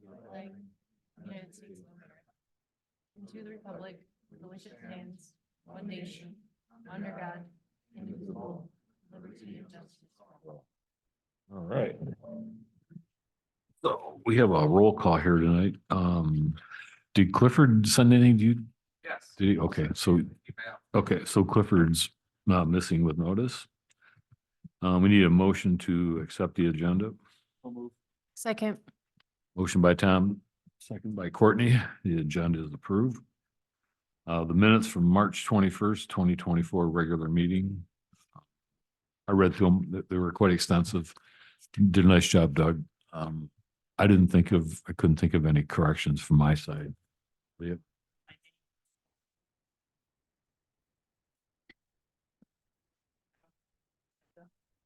flag of the United States of America, and to the republic for which it stands, one nation, under God, indivisible, with liberty and justice for all. All right. So we have a roll call here tonight. Did Clifford send anything to you? Yes. Did he? Okay, so, okay, so Clifford's not missing with notice. We need a motion to accept the agenda. Second. Motion by Tom, second by Courtney. The agenda is approved. The minutes from March 21st, 2024 regular meeting. I read through them. They were quite extensive. Did a nice job, Doug. I couldn't think of any corrections from my side. Leah?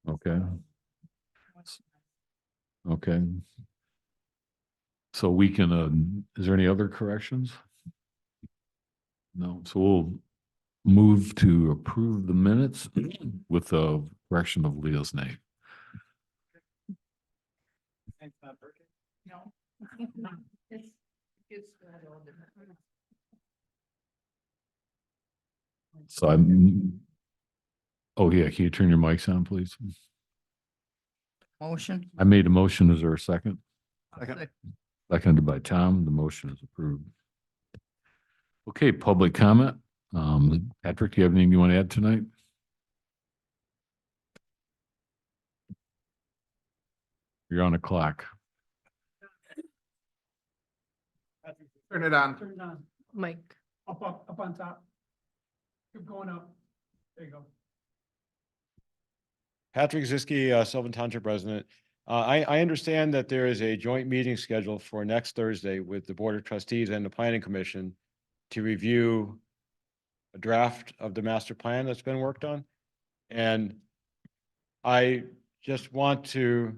Okay. Okay. So we can, is there any other corrections? No, so we'll move to approve the minutes with the correction of Leah's name. No. So oh yeah, can you turn your mics on, please? Motion. I made a motion. Is there a second? Second. Seconded by Tom. The motion is approved. Okay, public comment. Patrick, do you have anything you want to add tonight? You're on a clock. Turn it on. Turn it on, Mike. up on top. Keep going up. There you go. Patrick Ziski, Sylvan Township resident. I understand that there is a joint meeting scheduled for next Thursday with the Board of Trustees and the Planning Commission to review a draft of the master plan that's been worked on. And I just want to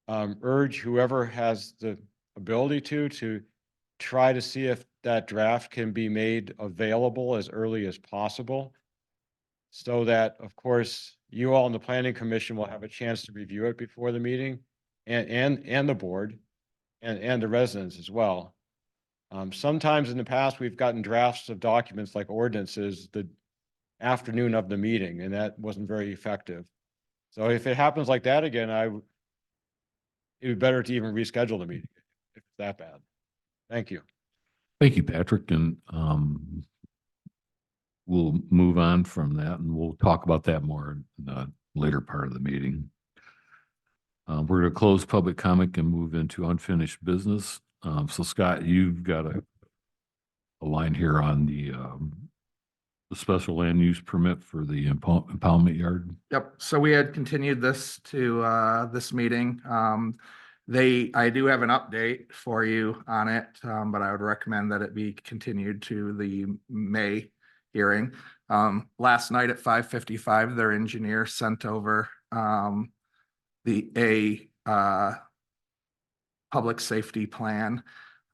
urge whoever has the ability to try to see if that draft can be made available as early as possible. So that, of course, you all in the Planning Commission will have a chance to review it before the meeting and the board and the residents as well. Sometimes in the past, we've gotten drafts of documents like ordinances the afternoon of the meeting, and that wasn't very effective. So if it happens like that again, it would be better to even reschedule the meeting if it's that bad. Thank you. Thank you, Patrick. And we'll move on from that and we'll talk about that more in the later part of the meeting. We're going to close public comment and move into unfinished business. So Scott, you've got a line here on the special land use permit for the impoundment yard. Yep, so we had continued this to this meeting. I do have an update for you on it, but I would recommend that it be continued to the May hearing. Last night at 5:55, their engineer sent over a public safety plan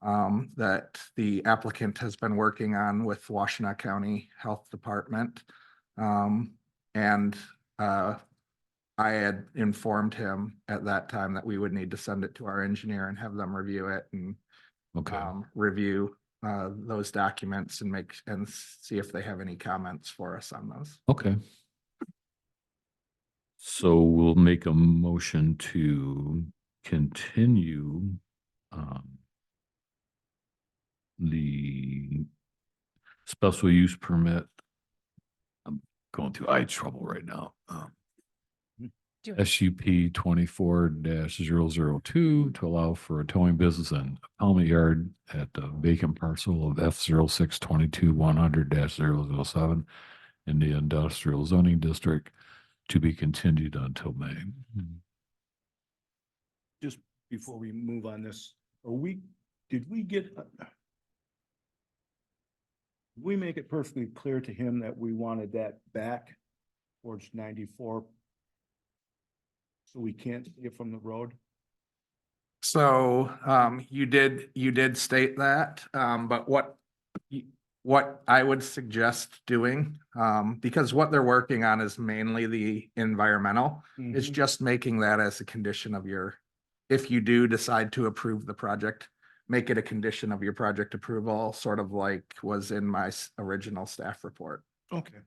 that the applicant has been working on with Washtenaw County Health Department. I had informed him at that time that we would need to send it to our engineer and have them review it and Okay. review those documents and see if they have any comments for us on those. Okay. So we'll make a motion to continue the special use permit. I'm going through eye trouble right now. SUP 24-002 to allow for a towing business and impoundment yard at the vacant parcel of F0622-100-007 in the industrial zoning district to be continued until May. Just before we move on this, did we make it perfectly clear to him that we wanted that back towards 94? So we can't see it from the road? So you did state that, but what I would suggest doing, because what they're working on is mainly the environmental, is just making that as a condition of your if you do decide to approve the project, make it a condition of your project approval, sort of like was in my original staff report. Okay.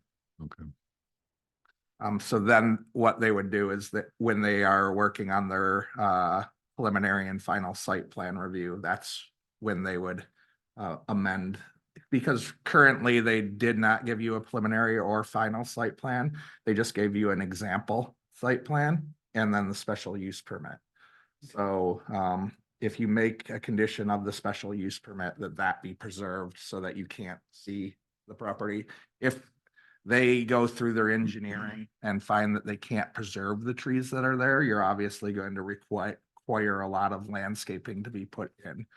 Okay. So then what they would do is that when they are working on their preliminary and final site plan review, that's when they would amend. Because currently they did not give you a preliminary or final site plan. They just gave you an example site plan and then the special use permit. So if you make a condition of the special use permit that be preserved so that you can't see the property. If they go through their engineering and find that they can't preserve the trees that are there, you're obviously going to require a lot of landscaping to be put in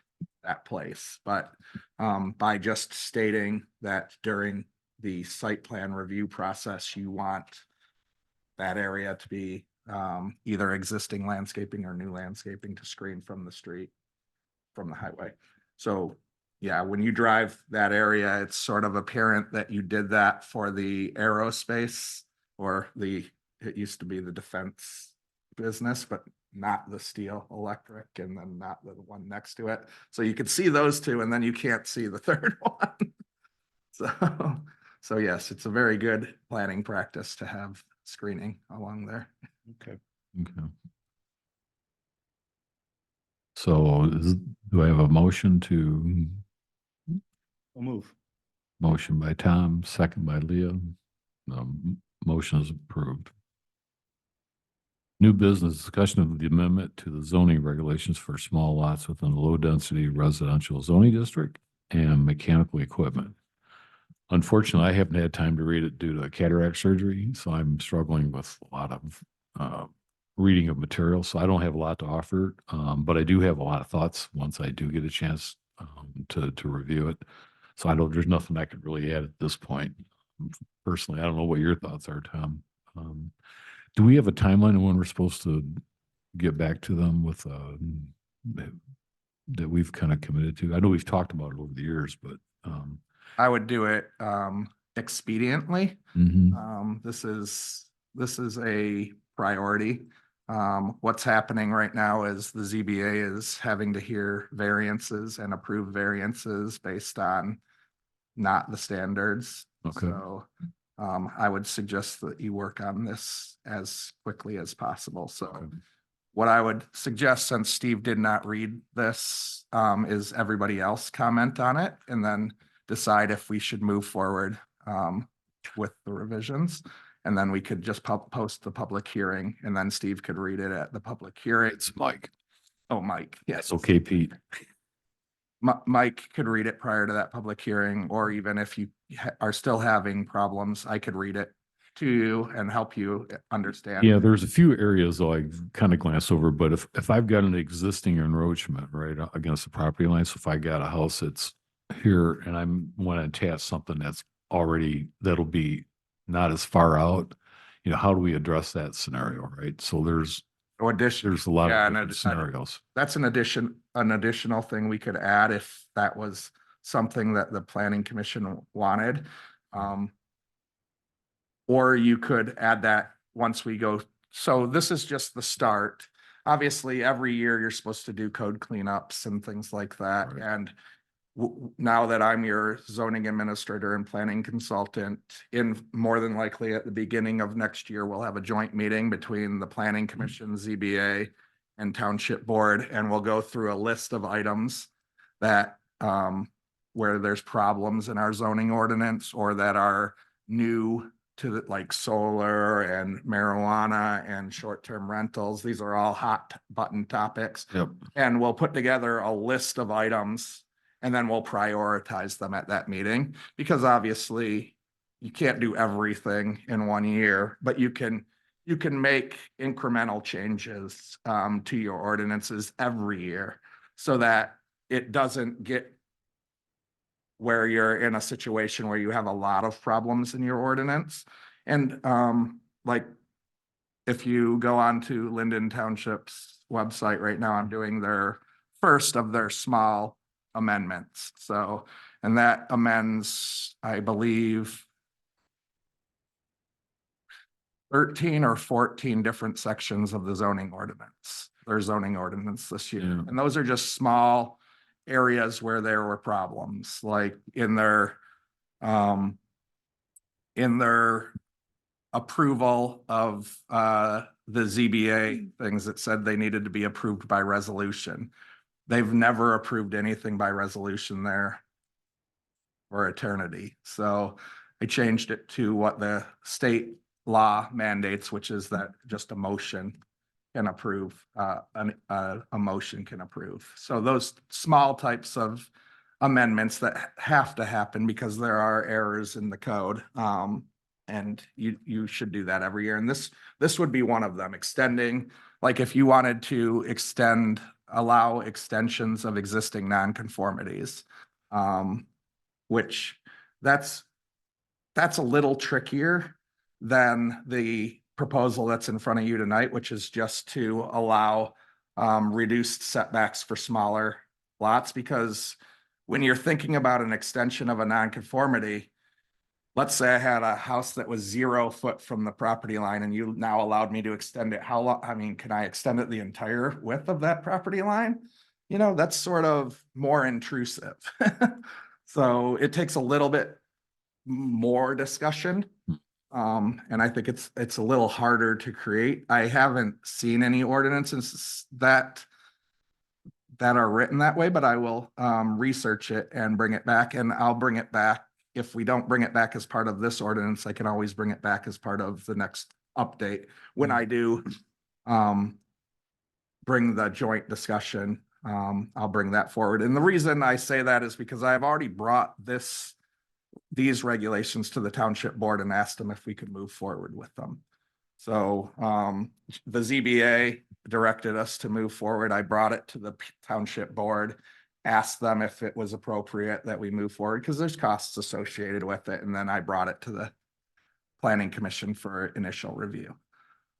that place. But by just stating that during the site plan review process, you want that area to be either existing landscaping or new landscaping to screen from the street, from the highway. So yeah, when you drive that area, it's sort of apparent that you did that for the aerospace or it used to be the defense business, but not the steel electric and then not the one next to it. So you can see those two and then you can't see the third one. So yes, it's a very good planning practice to have screening along there. Okay. Okay. So do I have a motion to, I'll move. motion by Tom, second by Leah? Motion is approved. New business discussion of the amendment to the zoning regulations for small lots within a low-density residential zoning district and mechanical equipment. Unfortunately, I haven't had time to read it due to cataract surgery, so I'm struggling with a lot of reading of material, so I don't have a lot to offer, but I do have a lot of thoughts once I do get a chance to review it. So there's nothing I could really add at this point. Personally, I don't know what your thoughts are, Tom. Do we have a timeline of when we're supposed to get back to them with that we've kind of committed to? I know we've talked about it over the years, but I would do it expediently. mhm. This is a priority. What's happening right now is the ZBA is having to hear variances and approve variances based on not the standards. Okay. So I would suggest that you work on this as quickly as possible. So Okay. what I would suggest, since Steve did not read this, is everybody else comment on it and then decide if we should move forward with the revisions. And then we could just post the public hearing and then Steve could read it at the public hearing. It's Mike. Oh, Mike, yes. Okay, Pete. Mike could read it prior to that public hearing, or even if you are still having problems, I could read it to you and help you understand. Yeah, there's a few areas though I kind of glanced over, but if I've got an existing encroachment right against the property line, so if I got a house that's here and want to attach something that'll be not as far out, how do we address that scenario, right? So there's a lot Yeah, of and different scenarios. That's an additional thing we could add if that was something that the planning commission wanted. Or you could add that once we go. So this is just the start. Obviously, every year you're supposed to do code cleanups and things like that. Right. And now that I'm your zoning administrator and planning consultant, more than likely at the beginning of next year, we'll have a joint meeting between the planning commission, ZBA, and township board, and we'll go through a list of items that where there's problems in our zoning ordinance or that are new to like solar and marijuana and short-term rentals. These are all hot button topics. Yep. And we'll put together a list of items and then we'll prioritize them at that meeting, because obviously you can't do everything in one year, but you can make incremental changes to your ordinances every year so that it doesn't get where you're in a situation where you have a lot of problems in your ordinance. And like if you go on to Linden Township's website right now, I'm doing their first of their small amendments. So, and that amends, I believe, 13 or 14 different sections of the zoning ordinance. their zoning ordinance this year. Yeah. And those are just small areas where there were problems, like in their approval of the ZBA things that said they needed to be approved by resolution. They've never approved anything by resolution there for eternity. So I changed it to what the state law mandates, which is that just a motion can approve, a motion can approve. So those small types of amendments that have to happen because there are errors in the code. And you should do that every year. And this would be one of them, extending, like if you wanted to allow extensions of existing nonconformities. Which that's a little trickier than the proposal that's in front of you tonight, which is just to allow reduced setbacks for smaller lots, because when you're thinking about an extension of a nonconformity, let's say I had a house that was 0 foot from the property line and you now allowed me to extend it. How long, I mean, can I extend it the entire width of that property line? You know, that's sort of more intrusive. So it takes a little bit more discussion. And I think it's a little harder to create. I haven't seen any ordinances that are written that way, but I will research it and bring it back, and I'll bring it back. If we don't bring it back as part of this ordinance, I can always bring it back as part of the next update. When I do bring the joint discussion, I'll bring that forward. And the reason I say that is because I've already brought these regulations to the township board and asked them if we could move forward with them. So the ZBA directed us to move forward. I brought it to the township board, asked them if it was appropriate that we move forward because there's costs associated with it. And then I brought it to the planning commission for initial review.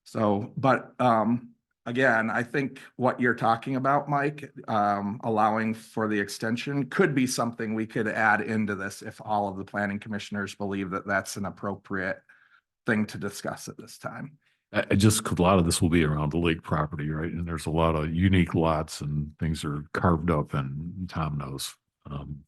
So, but again, I think what you're talking about, Mike, allowing for the extension could be something we could add into this if all of the planning commissioners believe that that's an appropriate thing to discuss at this time. Just 'cause a lot of this will be around the lake property, right? And there's a lot of unique lots and things are carved up, and Tom knows,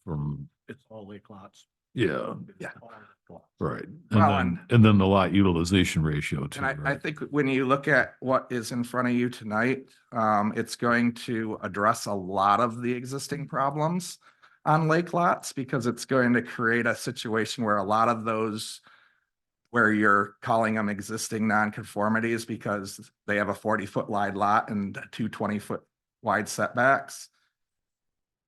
from, It's all lake lots. yeah, Yeah. All lake lots. right. Well, And then the lot utilization ratio too, And I right? think when you look at what is in front of you tonight, it's going to address a lot of the existing problems on lake lots, because it's going to create a situation where a lot of those, where you're calling them existing nonconformities because they have a 40-foot wide lot and 20-foot wide setbacks,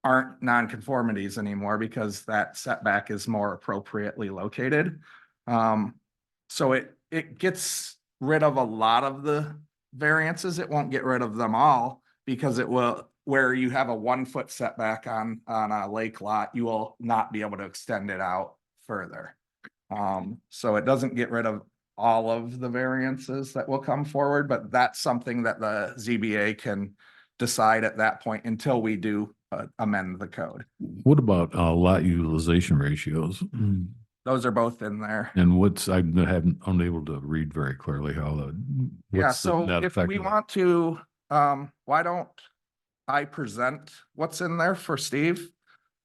aren't nonconformities anymore because that setback is more appropriately located. So it gets rid of a lot of the variances. It won't get rid of them all, because it will, where you have a 1-foot setback on a lake lot, you will not be able to extend it out further. So it doesn't get rid of all of the variances that will come forward, but that's something that the ZBA can decide at that point until we do amend the code. What about lot utilization ratios? Those are both in there. And what's, I'm unable to read very clearly how Yeah, what's the so net if effect we of that? want to, why don't I present what's in there for Steve?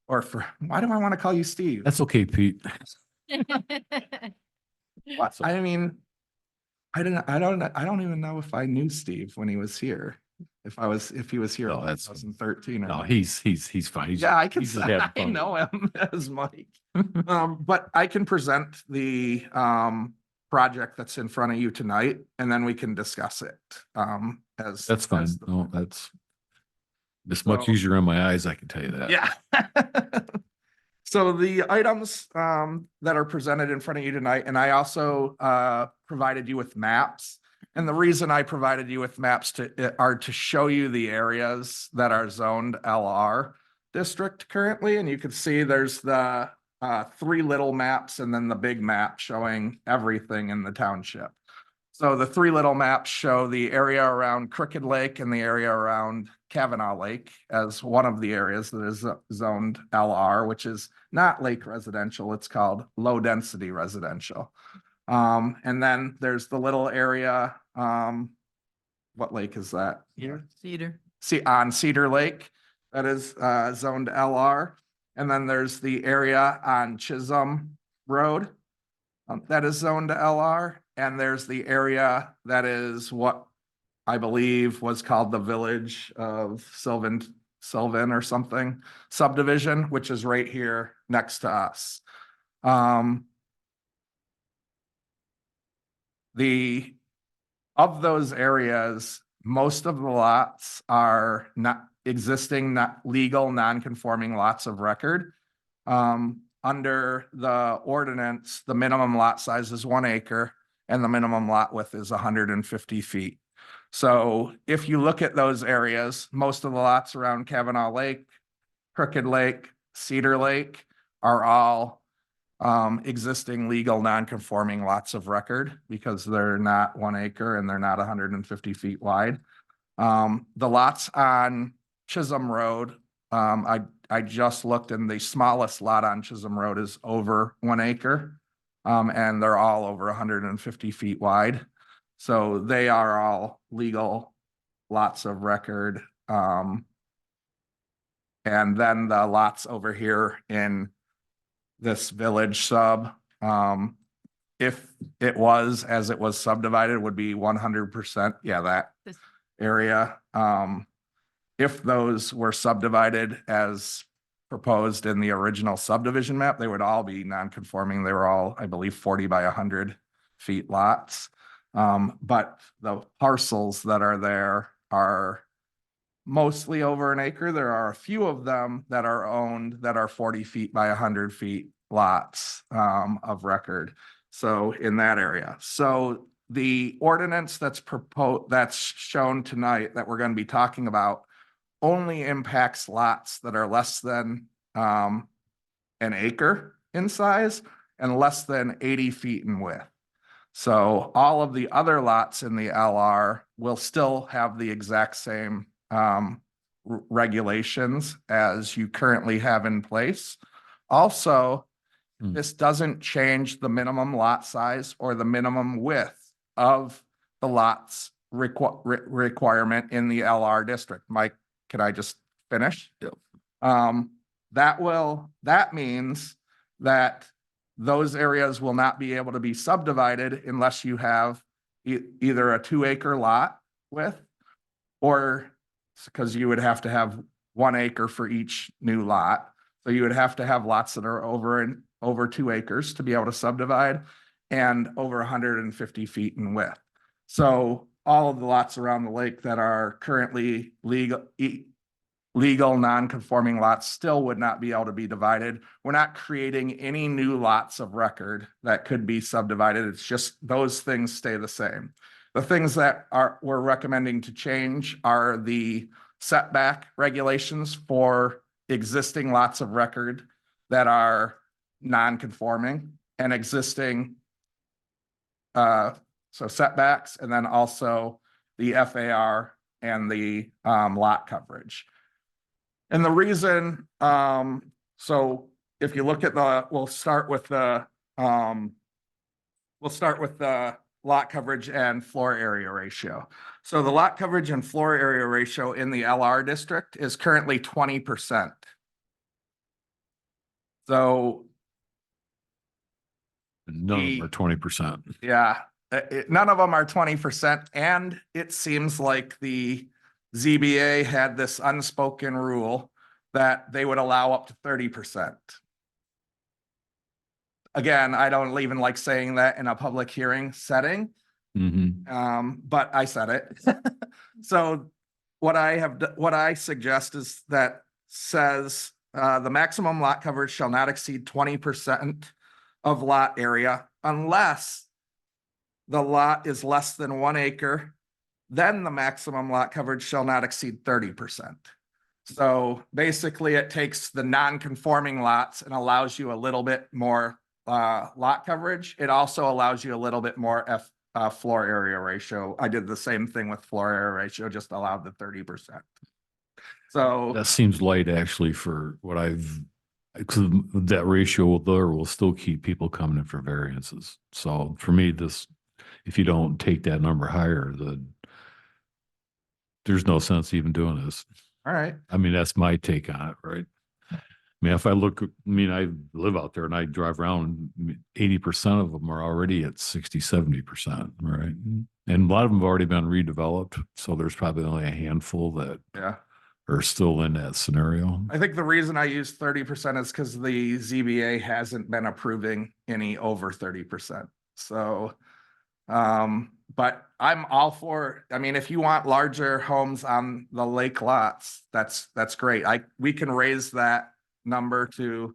Or why do I want to call you Steve? That's okay, Pete. What? I mean, I don't even know if I knew Steve when he was here. If he was here No, in that's- 2013 or No, not. he's fine. He's- Yeah, I can he's just say having I fun. know him as Mike. But I can present the project that's in front of you tonight, and then we can discuss it. That's fine. as the- No, it's much So- easier on my eyes, I can tell you that. Yeah. So the items that are presented in front of you tonight, and I also provided you with maps. And the reason I provided you with maps are to show you the areas that are zoned LR district currently. And you can see there's the 3 little maps and then the big map showing everything in the township. So the 3 little maps show the area around Crooked Lake and the area around Kavanaugh Lake as one of the areas that is zoned LR, which is not lake residential. It's called low density residential. And then there's the little area what lake is that? Here? Cedar. See, on Cedar Lake, that is zoned LR. And then there's the area on Chisholm Road. That is zoned LR, and there's the area that is what I believe was called the Village of Sylvan or something subdivision, which is right here next to us. Of those areas, most of the lots are not existing, not legal, non-conforming lots of record. Under the ordinance, the minimum lot size is 1 acre and the minimum lot width is 150 feet. So if you look at those areas, most of the lots around Kavanaugh Lake, Crooked Lake, Cedar Lake are all existing legal non-conforming lots of record because they're not 1 acre and they're not 150 feet wide. The lots on Chisholm Road, I just looked and the smallest lot on Chisholm Road is over 1 acre. And they're all over 150 feet wide. So they are all legal lots of record. And then the lots over here in this village sub, if it was as it was subdivided, would be 100%. Yeah, that This- area. If those were subdivided as proposed in the original subdivision map, they would all be non-conforming. They were all, I believe, 40 by 100 feet lots. But the parcels that are there are mostly over 1 acre. There are a few of them that are owned that are 40 feet by 100 feet lots of record. So in that area. So the ordinance that's proposed, that's shown tonight that we're going to be talking about only impacts lots that are less than an acre in size and less than 80 feet in width. So all of the other lots in the LR will still have the exact same regulations as you currently have in place. Also, this doesn't change the minimum lot size or the minimum width of the lots requirement in the LR district. Mike, can I just finish? Yep. That means that those areas will not be able to be subdivided unless you have either a 2 acre lot width or because you would have to have 1 acre for each new lot. So you would have to have lots that are over 2 acres to be able to subdivide and over 150 feet in width. So all of the lots around the lake that are currently legal non-conforming lots still would not be able to be divided. We're not creating any new lots of record that could be subdivided. It's just those things stay the same. The things that we're recommending to change are the setback regulations for existing lots of record that are non-conforming and existing so setbacks, and then also the FAR and the lot coverage. And the reason, so if you look at we'll start with the lot coverage and floor area ratio. So the lot coverage and floor area ratio in the LR district is currently 20%. So None of them are 20%. yeah, none of them are 20%. And it seems like the ZBA had this unspoken rule that they would allow up to 30%. Again, I don't even like saying that in a public hearing setting, but I said it. So what I suggest is that says the maximum lot coverage shall not exceed 20% of lot area unless the lot is less than 1 acre, then the maximum lot coverage shall not exceed 30%. So basically it takes the non-conforming lots and allows you a little bit more lot coverage. It also allows you a little bit more floor area ratio. I did the same thing with floor area ratio, just allowed the 30%. So That seems light actually for what because that ratio there will still keep people coming in for variances. So for me, if you don't take that number higher, there's no sense even doing this. All right. I mean, that's my take on it, right? I mean, if I look, I mean, I live out there and I drive around, 80% of them are already at 60, 70%, right? And a lot of them have already been redeveloped. So there's probably only a handful that Yeah. are still in that scenario. I think the reason I use 30% is because the ZBA hasn't been approving any over 30%. So, but I'm all for, I mean, if you want larger homes on the lake lots, that's great. We can raise that number to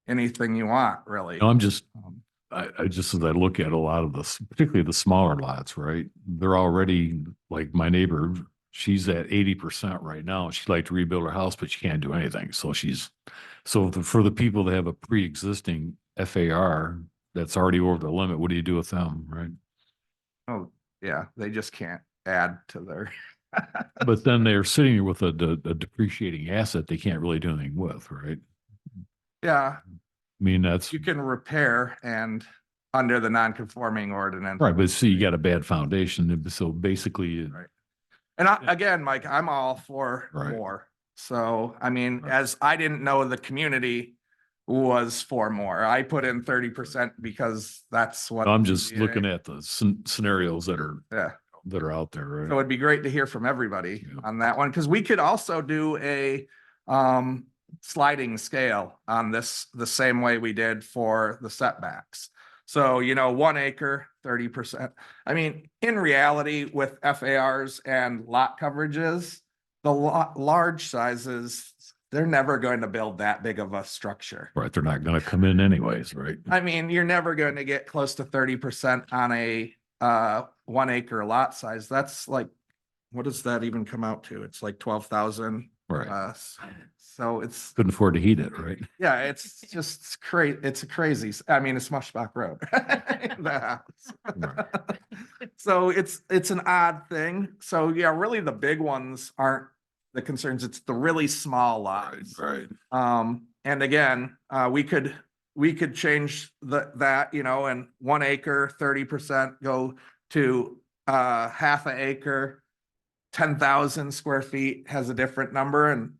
anything you want, really. No, I'm just, Um, I just, as I look at a lot of this, particularly the smaller lots, right? They're already, like my neighbor, she's at 80% right now. She'd like to rebuild her house, but she can't do anything. So for the people that have a pre-existing FAR that's already over the limit, what do you do with them, right? Oh, yeah, they just can't add to their. But then they're sitting here with a depreciating asset they can't really do anything with, right? Yeah, I mean, that's you can repair and under the non-conforming ordinance. right. But see, you got a bad foundation. So basically, Right. And again, Mike, I'm all for Right. more. So, I mean, as I didn't know the community was for more. I put in 30% because that's what. I'm just ZBA looking at the scenarios that Yeah. are out there, So right? it'd be great to hear from everybody Yeah. on that one, because we could also do a sliding scale on this, the same way we did for the setbacks. So, 1 acre, 30%. I mean, in reality, with FARs and lot coverages, the large sizes, they're never going to build that big of a structure. Right. They're not going to come in anyways, right? I mean, you're never going to get close to 30% on a 1 acre lot size. That's like, what does that even come out to? It's like 12,000. Right. So it's, Couldn't afford to heat it, right? yeah, it's just crazy. It's a crazy, I mean, it's Mushbach Road. The house. Right. So it's an odd thing. So yeah, really the big ones aren't the concerns. It's the really small lots. Right. And again, we could change that, and 1 acre, 30% go to half an acre. 10,000 square feet has a different number. And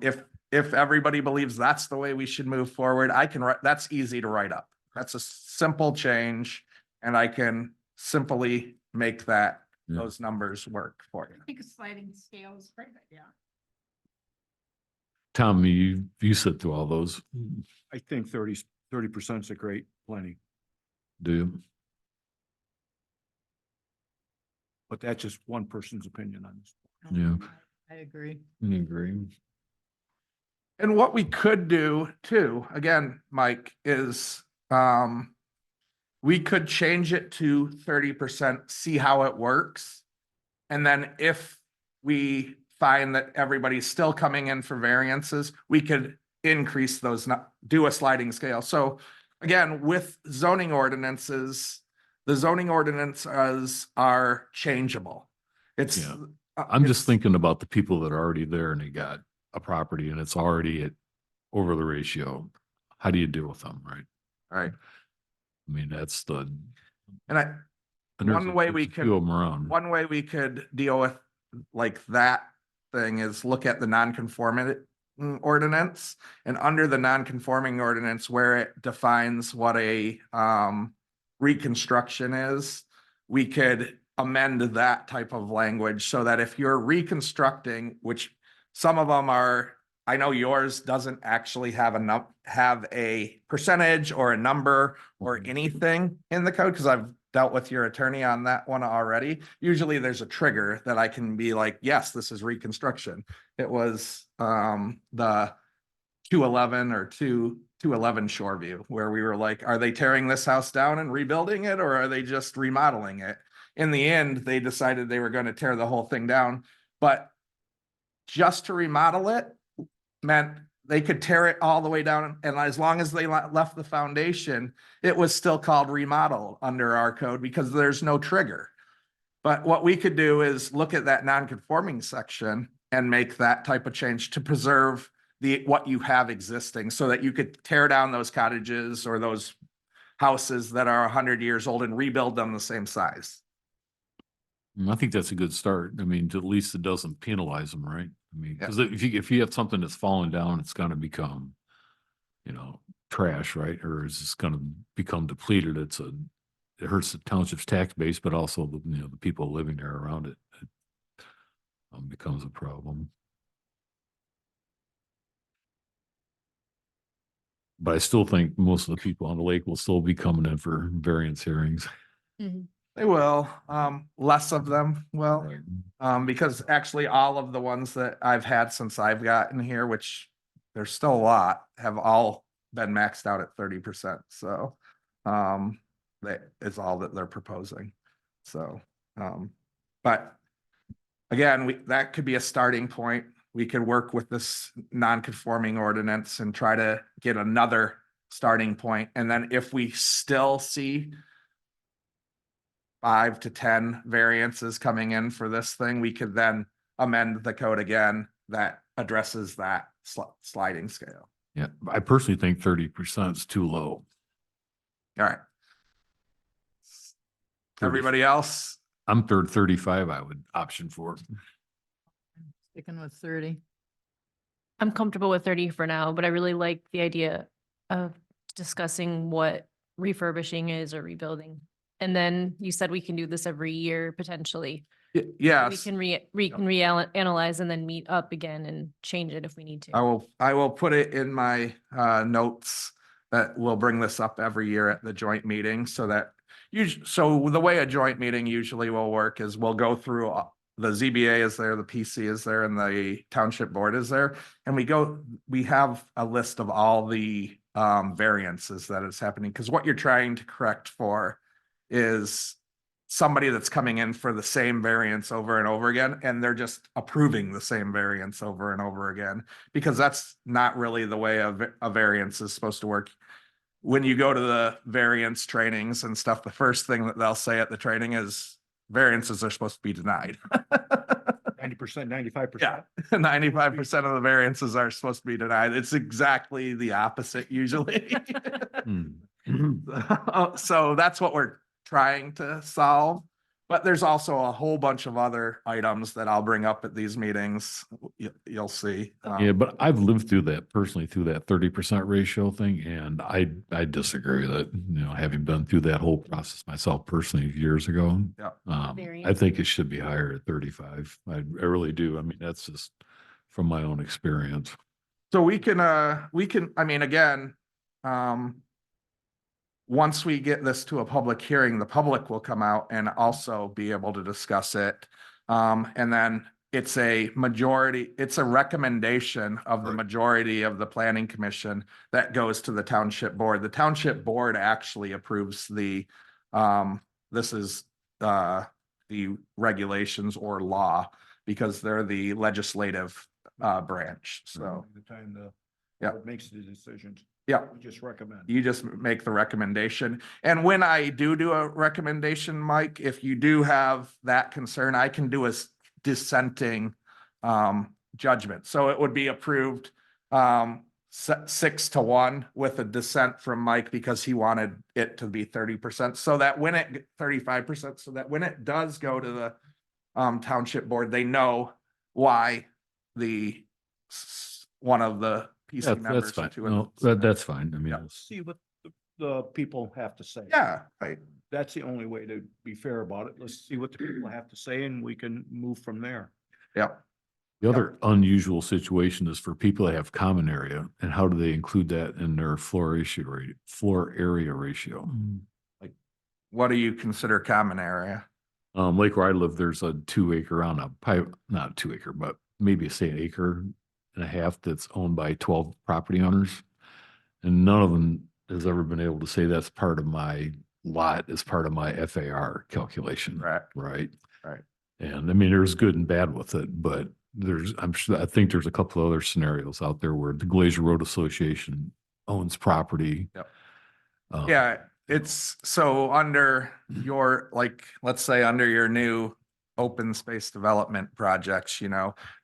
if everybody believes that's the way we should move forward, I can write, that's easy to write up. That's a simple change, and I can simply make Yeah. those numbers work for you. I think a sliding scale is great, yeah. Tom, you sit through all those, I think 30% is a great plenty, do you? but that's just one person's opinion on this. Yeah. I agree. I agree. And what we could do too, again, Mike, is we could change it to 30%, see how it works. And then if we find that everybody's still coming in for variances, we could increase those, do a sliding scale. So again, with zoning ordinances, the zoning ordinances are changeable. It's. Yeah. I'm just thinking about the people that are already there and they got a property and it's already at over the ratio. How do you deal with them, right? Right. I mean, that's the. And and there's one way we there's a few of 'em around. one way we could deal with like that thing is look at the non-conforming ordinance, and under the non-conforming ordinance where it defines what a reconstruction is, we could amend that type of language so that if you're reconstructing, which some of them are, I know yours doesn't actually have a percentage or a number or anything in the code, because I've dealt with your attorney on that one already. Usually there's a trigger that I can be like, yes, this is reconstruction. It was the 211 or 211 Shoreview, where we were like, are they tearing this house down and rebuilding it, or are they just remodeling it? In the end, they decided they were going to tear the whole thing down, but just to remodel it meant they could tear it all the way down. And as long as they left the foundation, it was still called remodel under our code because there's no trigger. But what we could do is look at that non-conforming section and make that type of change to preserve what you have existing, so that you could tear down those cottages or those houses that are 100 years old and rebuild them the same size. I think that's a good start. I mean, at least it doesn't penalize them, right? I mean, Yeah. because if you have something that's falling down, it's gonna become, trash, right? Or it's just gonna become depleted. It hurts the township's tax base, but also the people living there around it. It becomes a problem. But I still think most of the people on the lake will still be coming in for variance hearings. They will, less of them will. Because actually all of the ones that I've had since I've gotten here, which there's still a lot, have all been maxed out at 30%. So, that is all that they're proposing. So, but again, that could be a starting point. We could work with this non-conforming ordinance and try to get another starting point. And then if we still see 5 to 10 variances coming in for this thing, we could then amend the code again that addresses that sliding scale. Yeah, I personally think 30% is too low. All right. 30 Everybody else? I'm 35, I would option for. Sticking with 30. I'm comfortable with 30 for now, but I really like the idea of discussing what refurbishing is or rebuilding. And then you said we can do this every year potentially. We Yes, can analyze and then meet up again and change it if we need to. I will put it in my notes that we'll bring this up every year at the joint meeting so that so the way a joint meeting usually will work is we'll go through the ZBA is there, the PC is there, and the township board is there. And we have a list of all the variances that is happening, because what you're trying to correct for is somebody that's coming in for the same variance over and over again, and they're just approving the same variance over and over again, because that's not really the way a variance is supposed to work. When you go to the variance trainings and stuff, the first thing that they'll say at the training is variances are supposed to be denied. 90%, 95%. Yeah, 95% of the variances are supposed to be denied. It's exactly the opposite usually. So that's what we're trying to solve. But there's also a whole bunch of other items that I'll bring up at these meetings. You'll see. Yeah, but I've lived through that personally, through that 30% ratio thing, and I disagree with it. Having been through that whole process myself personally years ago. Yeah. I Variance. think it should be higher at 35. I really do. I mean, that's just from my own experience. So we can, I mean, again, once we get this to a public hearing, the public will come out and also be able to discuss it. And then it's a recommendation of the majority of the planning commission that goes to the township board. The township board actually approves the regulations or law, because they're the legislative branch. So, The time Yeah. board makes the decisions. yeah. We just recommend. You just make the recommendation. And when I do a recommendation, Mike, if you do have that concern, I can do a dissenting judgment. So it would be approved 6-1 with a dissent from Mike, because he wanted it to be 30%. So that when 35%, so that when it does go to the township board, they know why one of the PC members. That's fine. to it. No, that's fine. I mean, Yeah. it's- See what the people have to say. Yeah, right. That's the only way to be fair about it. Let's see what the people have to say and we can move from there. Yep. the other unusual situation is for people that have common area, and how do they include that in their floor area ratio? What do you consider common area? Lake where I live, there's a 2 acre on a pipe, not 2 acre, but maybe say 1.5 acres that's owned by 12 property owners. And none of them has ever been able to say that's part of my lot, as part of my FAR calculation. Right. Right. Right. And I mean, there's good and bad with it, but I think there's a couple of other scenarios out there where the Glacier Road Association owns property. Yep. Um, Yeah, it's so under your, like, let's say under your new open space development projects,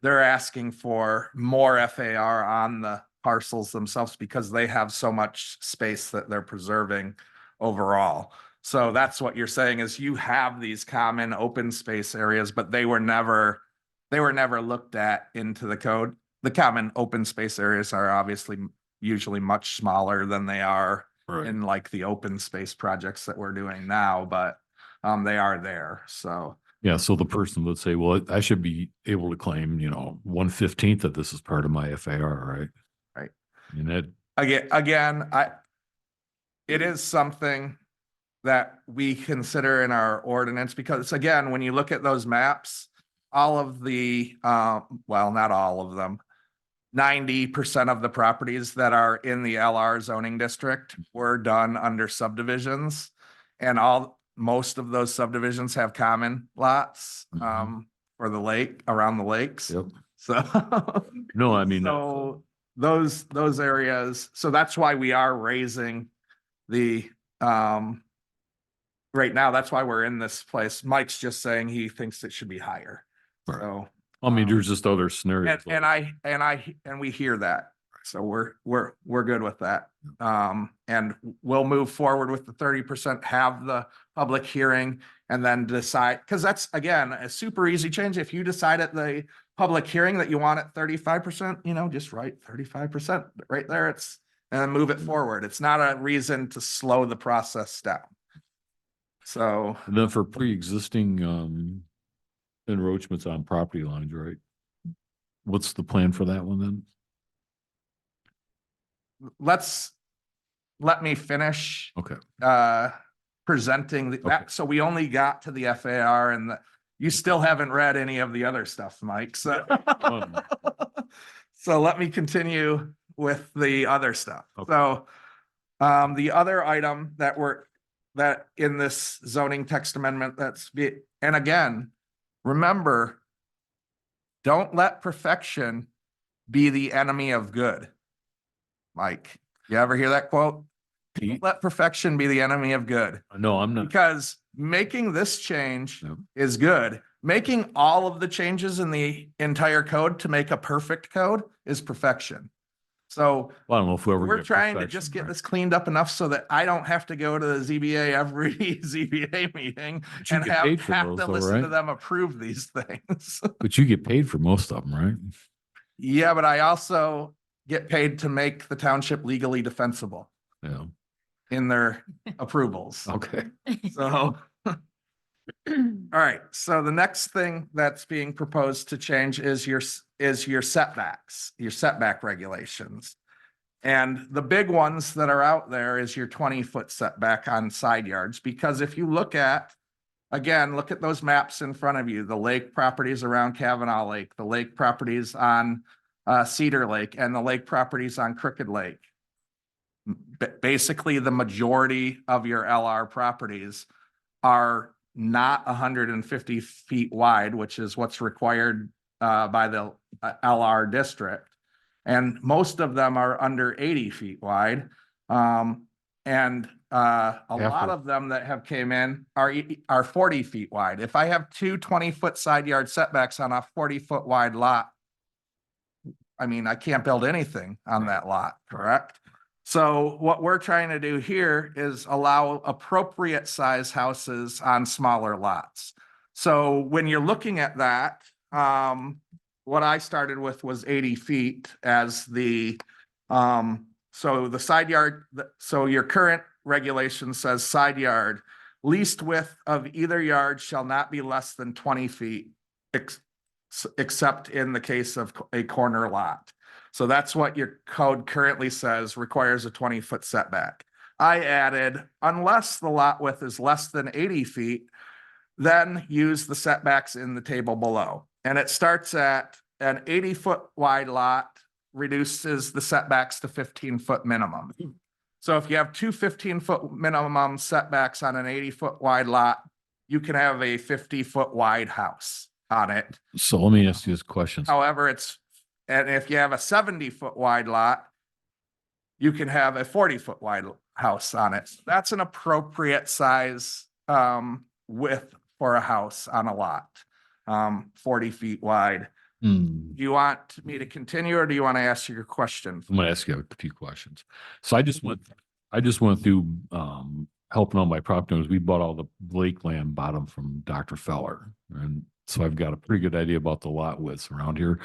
they're asking for more FAR on the parcels themselves because they have so much space that they're preserving overall. So that's what you're saying is you have these common open space areas, but they were never looked at into the code. The common open space areas are obviously usually much smaller than they are Right. in like the open space projects that we're doing now, but they are there. So Yeah, so the person would say, well, I should be able to claim, 1/15 of this is part of my FAR, right? Right. And that, again, it is something that we consider in our ordinance because again, when you look at those maps, all of the, well, not all of them, 90% of the properties that are in the LR zoning district were done under subdivisions. And most of those subdivisions have common lots, Mhm. for the lake, around the lakes. yep. So. No, I mean, So those areas, so that's why we are raising the, right now, that's why we're in this place. Mike's just saying he thinks it should be higher. Right. So, I mean, there's just other scenarios. and we hear that. So we're good with that. And we'll move forward with the 30%, have the public hearing and then decide, because that's again, a super easy change. If you decide at the public hearing that you want it 35%, just write 35% right there. And then move it forward. It's not a reason to slow the process down. So, And then for pre-existing, encroachments on property lines, right? What's the plan for that one then? let me finish Okay. presenting Okay. that. So we only got to the FAR and you still haven't read any of the other stuff, Mike. So, so let me continue with the other stuff. Okay. So, the other item that in this zoning text amendment and again, remember, don't let perfection be the enemy of good. Mike, you ever hear that quote? Don't let perfection be the enemy of good. No, I'm not. Because making this change Yep. is good. Making all of the changes in the entire code to make a perfect code is perfection. So Well, I don't know if we ever we're get trying to perfection, just get right? this cleaned up enough so that I don't have to go to the ZBA every ZBA meeting But you and get paid for have those to though, listen to right? them approve these things. But you get paid for most of them, right? Yeah, but I also get paid to make the township legally defensible Yeah. in their approvals. Okay. So, all right, so the next thing that's being proposed to change is your setbacks, your setback regulations. And the big ones that are out there is your 20-foot setback on side yards, because if you look at, again, look at those maps in front of you, the lake properties around Kavanaugh Lake, the lake properties on Cedar Lake, and the lake properties on Crooked Lake. Basically, the majority of your LR properties are not 150 feet wide, which is what's required by the LR district. And most of them are under 80 feet wide. And a lot of them that have came in are 40 feet wide. If I have two 20-foot side yard setbacks on a 40-foot wide lot, I mean, I can't build anything on that lot, correct? So what we're trying to do here is allow appropriate size houses on smaller lots. So when you're looking at that, what I started with was 80 feet as the, so the side yard, so your current regulation says side yard, least width of either yard shall not be less than 20 feet, except in the case of a corner lot. So that's what your code currently says requires a 20-foot setback. I added, unless the lot width is less than 80 feet, then use the setbacks in the table below. And it starts at an 80-foot wide lot reduces the setbacks to 15-foot minimum. So if you have two 15-foot minimum setbacks on an 80-foot wide lot, you can have a 50-foot wide house on it. So let me ask you this question. However, and if you have a 70-foot wide lot, you can have a 40-foot wide house on it. That's an appropriate size width for a house on a lot, 40 feet wide. Hmm. Do you want me to continue or do you want to ask your question? I'm gonna ask you a few questions. So I just went through, helping out my property owners, we bought all the lake land bottom from Dr. Feller. And so I've got a pretty good idea about the lot widths around here.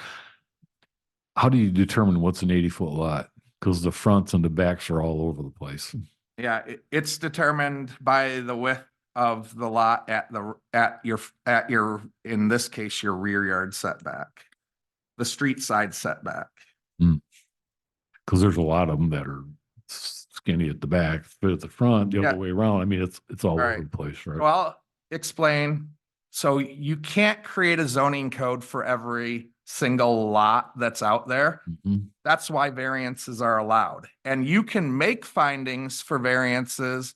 How do you determine what's an 80-foot lot? Because the fronts and the backs are all over the place. Yeah, it's determined by the width of the lot at your, in this case, your rear yard setback. The street side setback. Because there's a lot of them that are skinny at the back, fit at the front, the Yeah. other way around. I mean, it's all over Right. the place, right? Well, I'll explain. So you can't create a zoning code for every single lot that's out there. Mhm. That's why variances are allowed. And you can make findings for variances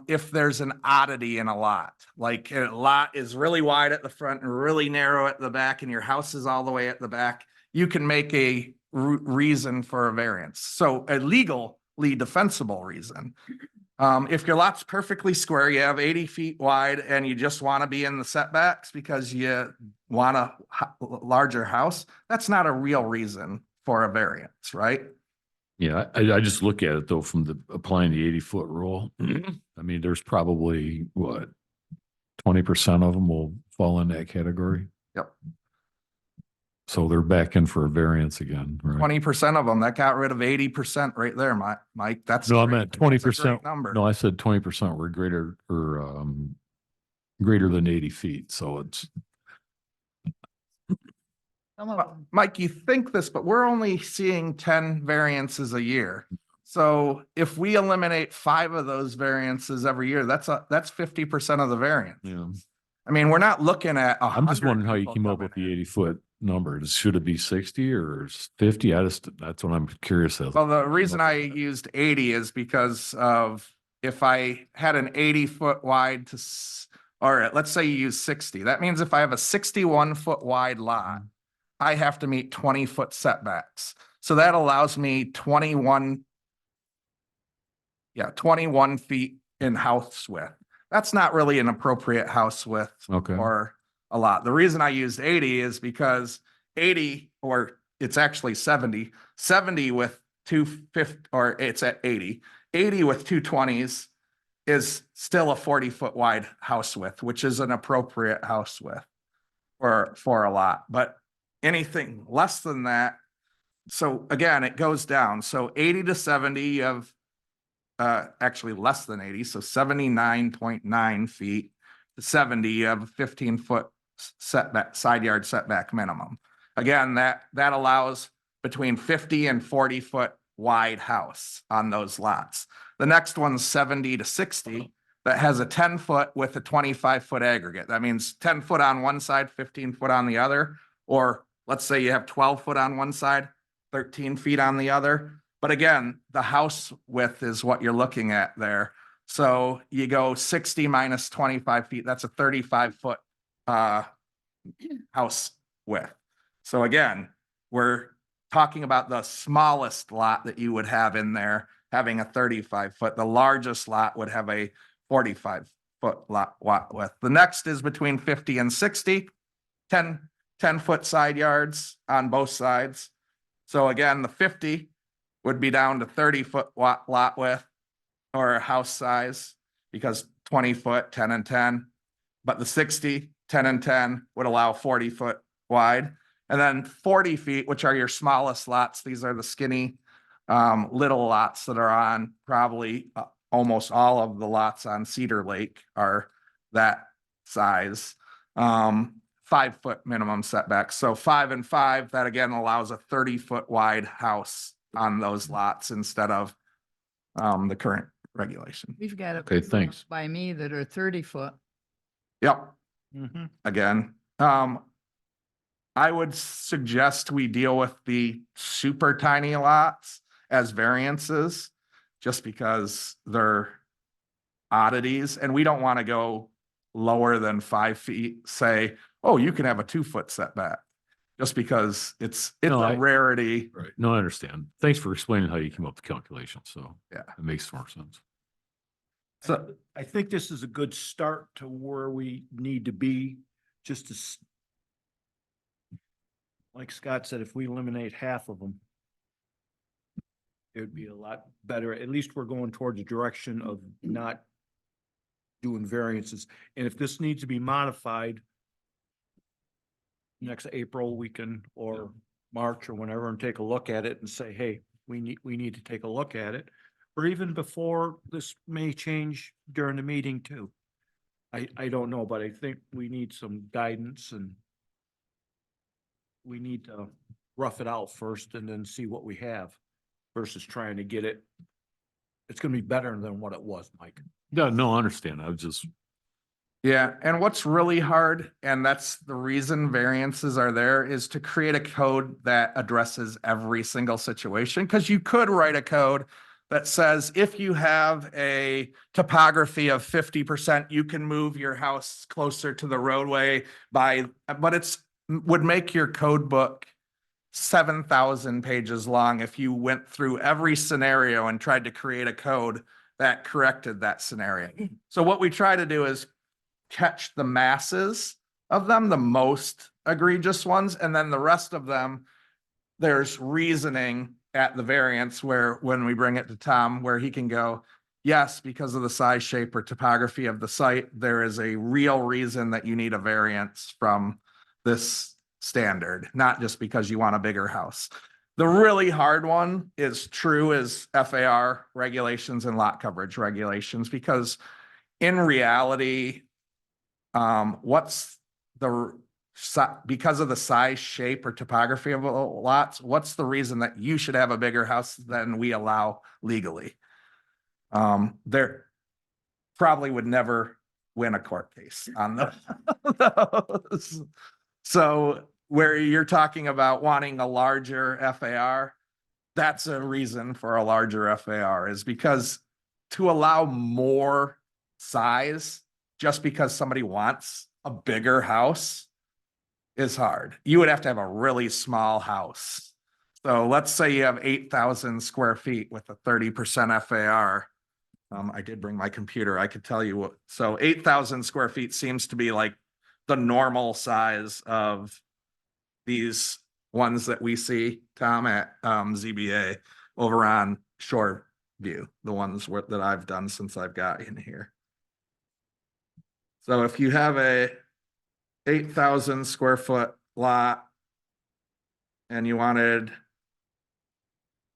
if there's an oddity in a lot, like a lot is really wide at the front and really narrow at the back and your house is all the way at the back, you can make a reason for a variance. So a legally defensible reason. If your lot's perfectly square, you have 80 feet wide and you just want to be in the setbacks because you want a larger house, that's not a real reason for a variance, right? Yeah, I just look at it though, from applying the 80-foot rule. I mean, there's probably what, 20% of them will fall in that category. Yep. So they're back in for a variance again, right? 20% of them, that got rid of 80% right there, Mike. That's. No, I great. meant That's a great 20%. Number. No, I said 20% were greater or greater than 80 feet. So it's, Some of But, them, Mike, you think this, but we're only seeing 10 variances a year. So if we eliminate 5 of those variances every year, that's 50% of the variance. you know, I mean, we're not looking at. I'm just 100 wondering how you people came up coming with the in. 80-foot number. Should it be 60 or 50? That's what I'm curious as. Well, the reason I used 80 is because of if I had an 80-foot wide or let's say you use 60, that means if I have a 61-foot wide lot, I have to meet 20-foot setbacks. So that allows me 21 feet in house width. That's not really an appropriate house width Okay. or a lot. The reason I used 80 is because 80, or it's actually 70 with 250, or it's at 80 with 220s is still a 40-foot wide house width, which is an appropriate house width for a lot. But anything less than that, so again, it goes down. So 80 to 70, you have actually less than 80, so 79.9 feet to 70, you have a 15-foot setback, side yard setback minimum. Again, that allows between 50 and 40-foot wide house on those lots. The next one's 70 to 60, that has a 10-foot with a 25-foot aggregate. That means 10 foot on one side, 15 foot on the other, or let's say you have 12 foot on one side, 13 feet on the other. But again, the house width is what you're looking at there. So you go 60 minus 25 feet, that's a 35-foot house width. So again, we're talking about the smallest lot that you would have in there having a 35-foot. The largest lot would have a 45-foot lot width. The next is between 50 and 60, 10-foot side yards on both sides. So again, the 50 would be down to 30-foot lot width or house size because 20-foot, 10 and 10. But the 60, 10 and 10 would allow 40-foot wide. And then 40 feet, which are your smallest lots. These are the skinny little lots that are on probably almost all of the lots on Cedar Lake are that size. 5-foot minimum setbacks. So 5 and 5, that again allows a 30-foot wide house on those lots instead of the current regulation. we've got. Okay, thanks. By me that are 30-foot. Yep. Mhm. Again, I would suggest we deal with the super tiny lots as variances, just because they're oddities, and we don't want to go lower than 5 feet, say, oh, you can have a 2-foot setback, just because it's No, a rarity. Right. No, I understand. Thanks for explaining how you came up with the calculation. So Yeah. it makes more sense. So, I think this is a good start to where we need to be, just to like Scott said, if we eliminate half of them, it would be a lot better. At least we're going towards the direction of not doing variances. And if this needs to be modified next April, we can, or March or whenever, and take a look at it and say, hey, we need to take a look at it. Or even before, this may change during the meeting too. I don't know, but I think we need some guidance and we need to rough it out first and then see what we have versus trying to get it. It's gonna be better than what it was, Mike. Yeah, no, I understand. I was just, Yeah, and what's really hard, and that's the reason variances are there, is to create a code that addresses every single situation. Because you could write a code that says if you have a topography of 50%, you can move your house closer to the roadway but would make your code book 7,000 pages long if you went through every scenario and tried to create a code that corrected that scenario. So what we try to do is catch the masses of them, the most egregious ones, and then the rest of them, there's reasoning at the variance where, when we bring it to Tom, where he can go, yes, because of the size, shape, or topography of the site, there is a real reason that you need a variance from this standard, not just because you want a bigger house. The really hard one is FAR regulations and lot coverage regulations, because in reality, because of the size, shape, or topography of lots, what's the reason that you should have a bigger house than we allow legally? There probably would never win a court case on those. So where you're talking about wanting a larger FAR, that's a reason for a larger FAR, is because to allow more size just because somebody wants a bigger house is hard. You would have to have a really small house. So let's say you have 8,000 square feet with a 30% FAR. I did bring my computer. I could tell you what, so 8,000 square feet seems to be like the normal size of these ones that we see, Tom, at ZBA over on Shore View, the ones that I've done since I've got in here. So if you have a 8,000 square foot lot and you wanted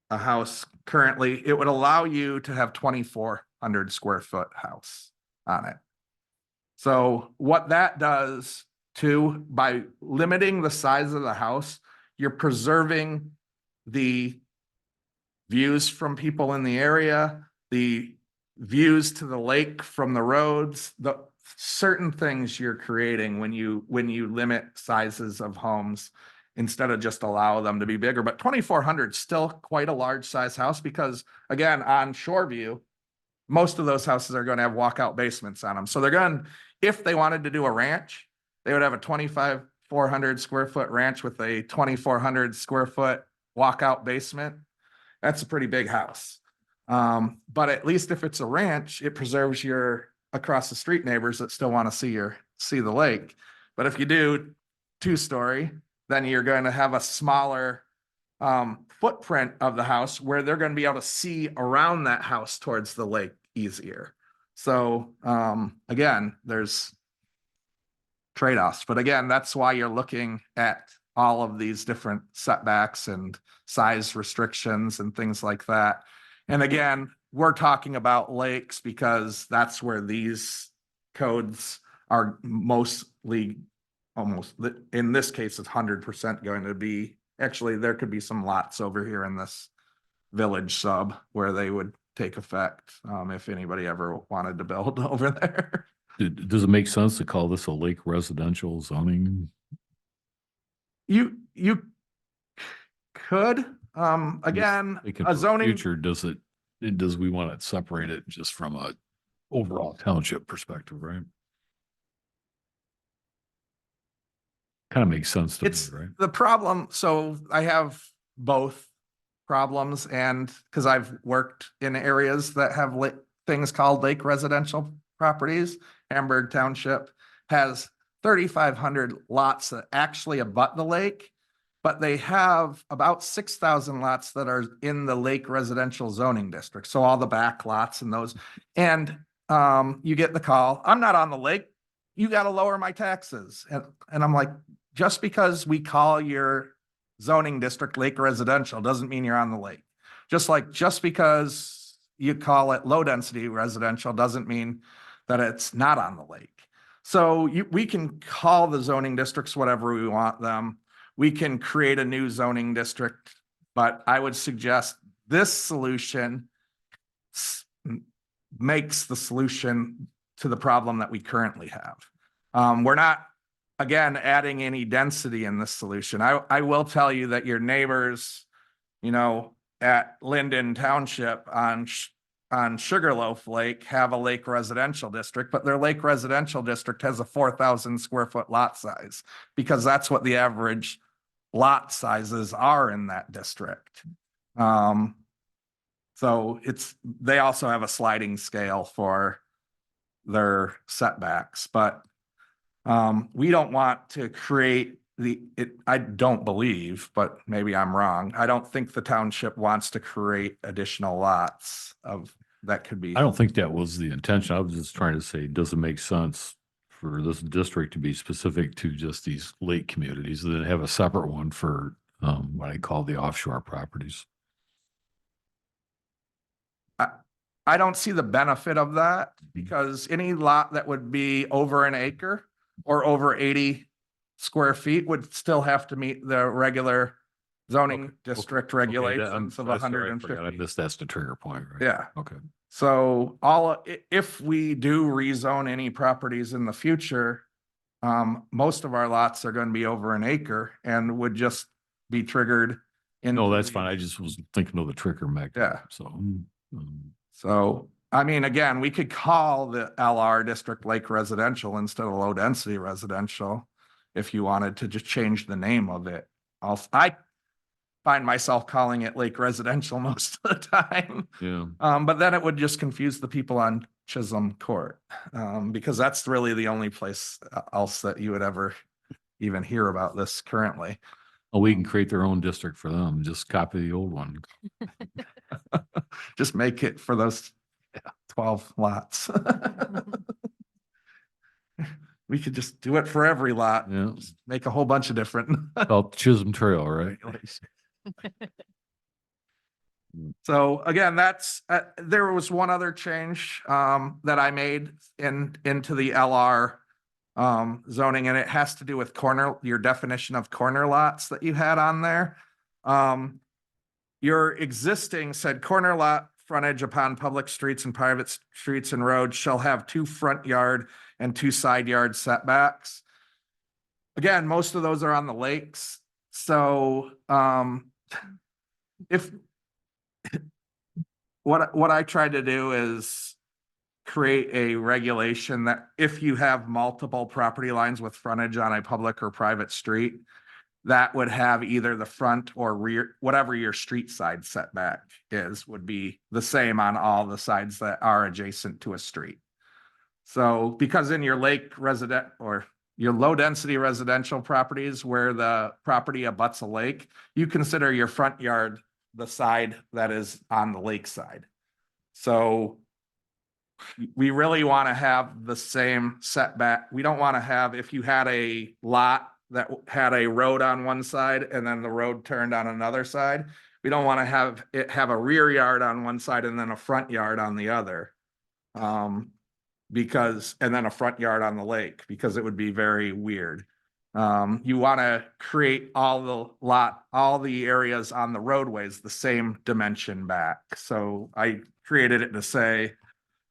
a house currently, it would allow you to have 2,400 square foot house on it. So what that does too, by limiting the size of the house, you're preserving the views from people in the area, the views to the lake from the roads, the certain things you're creating when you limit sizes of homes instead of just allow them to be bigger. But 2,400 is still quite a large size house, because again, on Shoreview, most of those houses are going to have walkout basements on them. So they're going, if they wanted to do a ranch, they would have a 2,400 square foot ranch with a 2,400 square foot walkout basement. That's a pretty big house. But at least if it's a ranch, it preserves your across the street neighbors that still want to see the lake. But if you do 2-story, then you're going to have a smaller footprint of the house where they're going to be able to see around that house towards the lake easier. So again, there's trade-offs, but again, that's why you're looking at all of these different setbacks and size restrictions and things like that. And again, we're talking about lakes because that's where these codes are mostly, almost, in this case, it's 100% going to be. Actually, there could be some lots over here in this village sub where they would take effect if anybody ever wanted to build over there. does it make sense to call this a lake residential zoning? You could, again, Thinking a for zoning. future, does we want to separate it just from a overall township perspective, right? Kind of makes sense to me, It's right? the problem. So I have both problems, and because I've worked in areas that have things called lake residential properties. Hamburg Township has 3,500 lots that actually abut the lake, but they have about 6,000 lots that are in the Lake Residential Zoning District. So all the back lots and those, and you get the call, I'm not on the lake, you got to lower my taxes. And I'm like, just because we call your zoning district Lake Residential doesn't mean you're on the lake. Just because you call it low density residential doesn't mean that it's not on the lake. So we can call the zoning districts whatever we want them. We can create a new zoning district, but I would suggest this solution makes the solution to the problem that we currently have. We're not, again, adding any density in this solution. I will tell you that your neighbors, at Linden Township on Sugarloaf Lake have a lake residential district, but their lake residential district has a 4,000 square foot lot size because that's what the average lot sizes are in that district. So they also have a sliding scale for their setbacks, but we don't want to create I don't believe, but maybe I'm wrong. I don't think the township wants to create additional lots that could be. I don't think that was the intention. I was just trying to say, does it make sense for this district to be specific to just these lake communities and then have a separate one for what I call the offshore properties? I don't see the benefit of that because any lot that would be over an acre or over 80 square feet would still have to meet the regular zoning district regulations of That's right, I 150. missed that's the trigger point, right? Yeah. Okay. So if we do rezone any properties in the future, most of our lots are going to be over an acre and would just be triggered. No, that's fine. I just was thinking of the trigger mechanism. Yeah. So, So, I mean, again, we could call the LR district Lake Residential instead of low density residential if you wanted to just change the name of it. I find myself calling it Lake Residential most of the time. yeah. But then it would just confuse the people on Chisholm Court, because that's really the only place else that you would ever even hear about this currently. Oh, we can create their own district for them. Just copy the old one. Just make it for those 12 lots. We could just do it for every lot. Yeah. Just make a whole bunch of different. Called Chisholm Trail, right? So again, there was one other change that I made into the LR zoning, and it has to do with your definition of corner lots that you had on there. Your existing said corner lot frontage upon public streets and private streets and roads shall have 2 front yard and 2 side yard setbacks. Again, most of those are on the lakes. So what I tried to do is create a regulation that if you have multiple property lines with frontage on a public or private street, that would have either the front or rear, whatever your street side setback is, would be the same on all the sides that are adjacent to a street. So because in your lake resident or your low density residential properties where the property abuts a lake, you consider your front yard the side that is on the lake side. So we really want to have the same setback. We don't want to have, if you had a lot that had a road on one side and then the road turned on another side, we don't want to have a rear yard on one side and then a front yard on the other. And then a front yard on the lake, because it would be very weird. You want to create all the areas on the roadways the same dimension back. So I created it to say,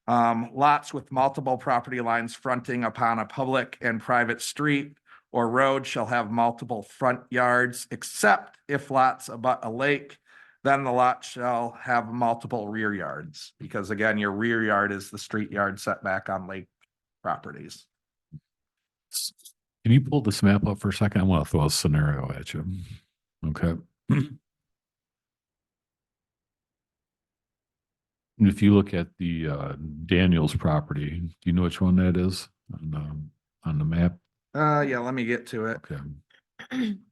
lots with multiple property lines fronting upon a public and private street or road shall have multiple front yards, except if lots abut a lake, then the lot shall have multiple rear yards. Because again, your rear yard is the street yard setback on lake properties. Can you pull this map up for a second? I want to throw a scenario at you. Okay. If you look at the Daniels property, do you know which one that is on the map? Yeah, let me get to it. Okay.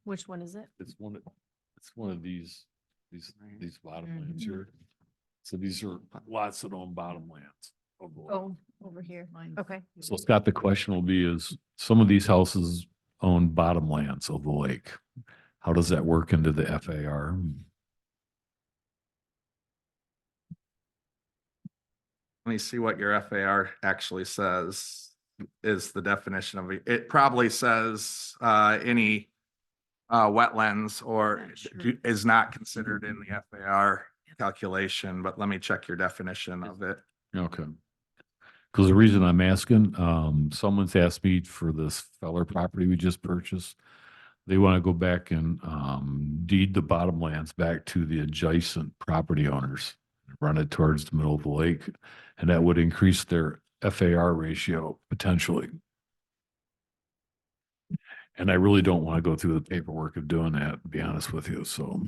Which one is it? It's one of these bottomlands Mhm. here. So these are lots that own bottomlands. of the lake. Oh, over here. Mine. Okay. So Scott, the question will be is, some of these houses own bottomlands of the lake. How does that work into the FAR? Let me see what your FAR actually says is the definition of it. It probably says any wetlands or Not sure. is not considered in the FAR calculation, but let me check your definition of it. Okay. Because the reason I'm asking, someone's asked me for this Feller property we just purchased. They want to go back and deed the bottomlands back to the adjacent property owners, run it towards the middle of the lake, and that would increase their FAR ratio potentially. And I really don't want to go through the paperwork of doing that, to be honest with you, so.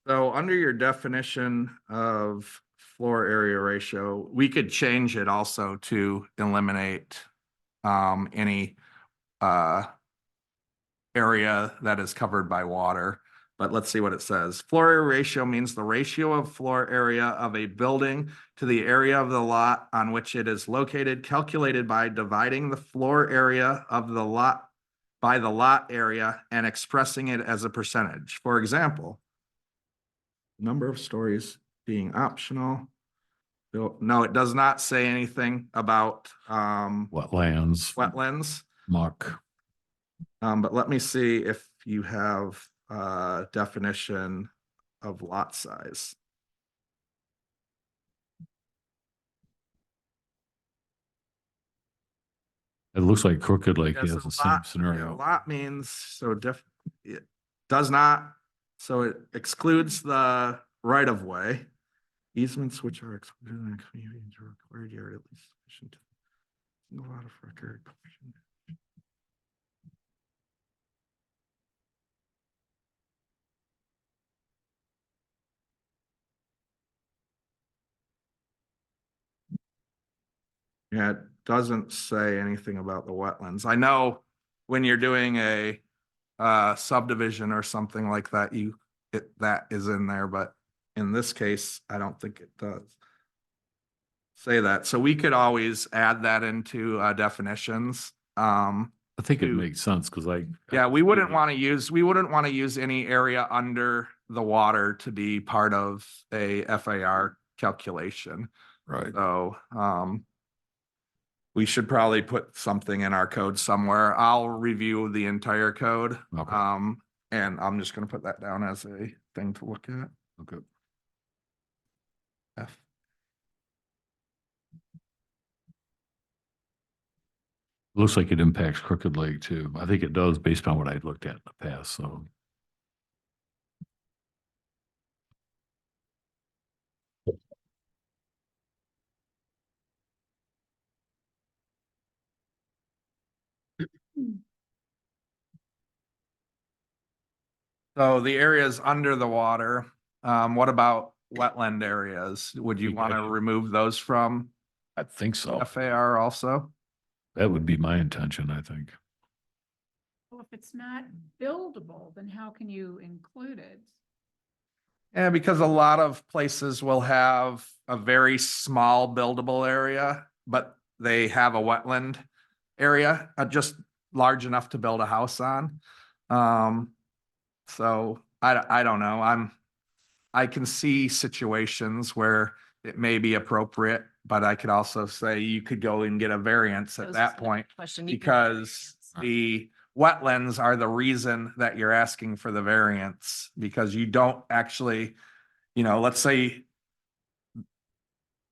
So under your definition of floor area ratio, we could change it also to eliminate any area that is covered by water. But let's see what it says. Floor area ratio means the ratio of floor area of a building to the area of the lot on which it is located, calculated by dividing the floor area of the lot by the lot area and expressing it as a percentage. For example, number of stories being optional. No, it does not say anything about Wetlands, wetlands. muck. But let me see if you have a definition of lot size. It looks like Crooked Lake Yeah, has so the same lot- yeah, scenario. Lot means it does not, so it excludes the right of way. Easements which are excluded in the community are required area at least sufficient. A lot of record. Yeah, it doesn't say anything about the wetlands. I know when you're doing a subdivision or something like that, that is in there, but in this case, I don't think it does say that. So we could always add that into definitions. I think it to- makes sense because Yeah, we wouldn't want to use any area under the water to be part of a FAR calculation. Right. So, we should probably put something in our code somewhere. I'll review the entire code. Okay. And I'm just gonna put that down as a thing to look at. Okay. F. Looks like it impacts Crooked Lake too. I think it does based on what I looked at in the past, so. So the areas under the water, what about wetland areas? Would you We want to got- remove those from I think so. FAR also? That would be my intention, I think. Well, if it's not buildable, then how can you include it? Yeah, because a lot of places will have a very small buildable area, but they have a wetland area, just large enough to build a house on. So I don't know. I can see situations where it may be appropriate, but I could also say you could go and get a variance at was that just my point. question. You can- Because the wetlands are the reason that you're asking for the variance, because you don't actually, let's say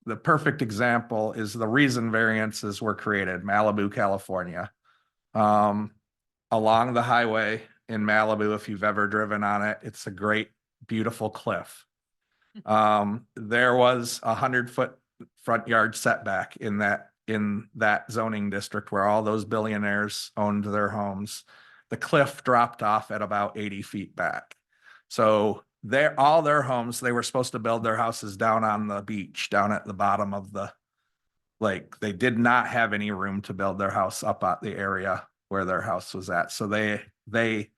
the perfect example is the reason variances were created, Malibu, California. Along the highway in Malibu, if you've ever driven on it, it's a great, beautiful cliff. There was 100-foot front yard setback in that zoning district where all those billionaires owned their homes. The cliff dropped off at about 80 feet back. So all their homes, they were supposed to build their houses down on the beach, down at the bottom of the lake. They did not have any room to build their house up at the area where their house was at. So they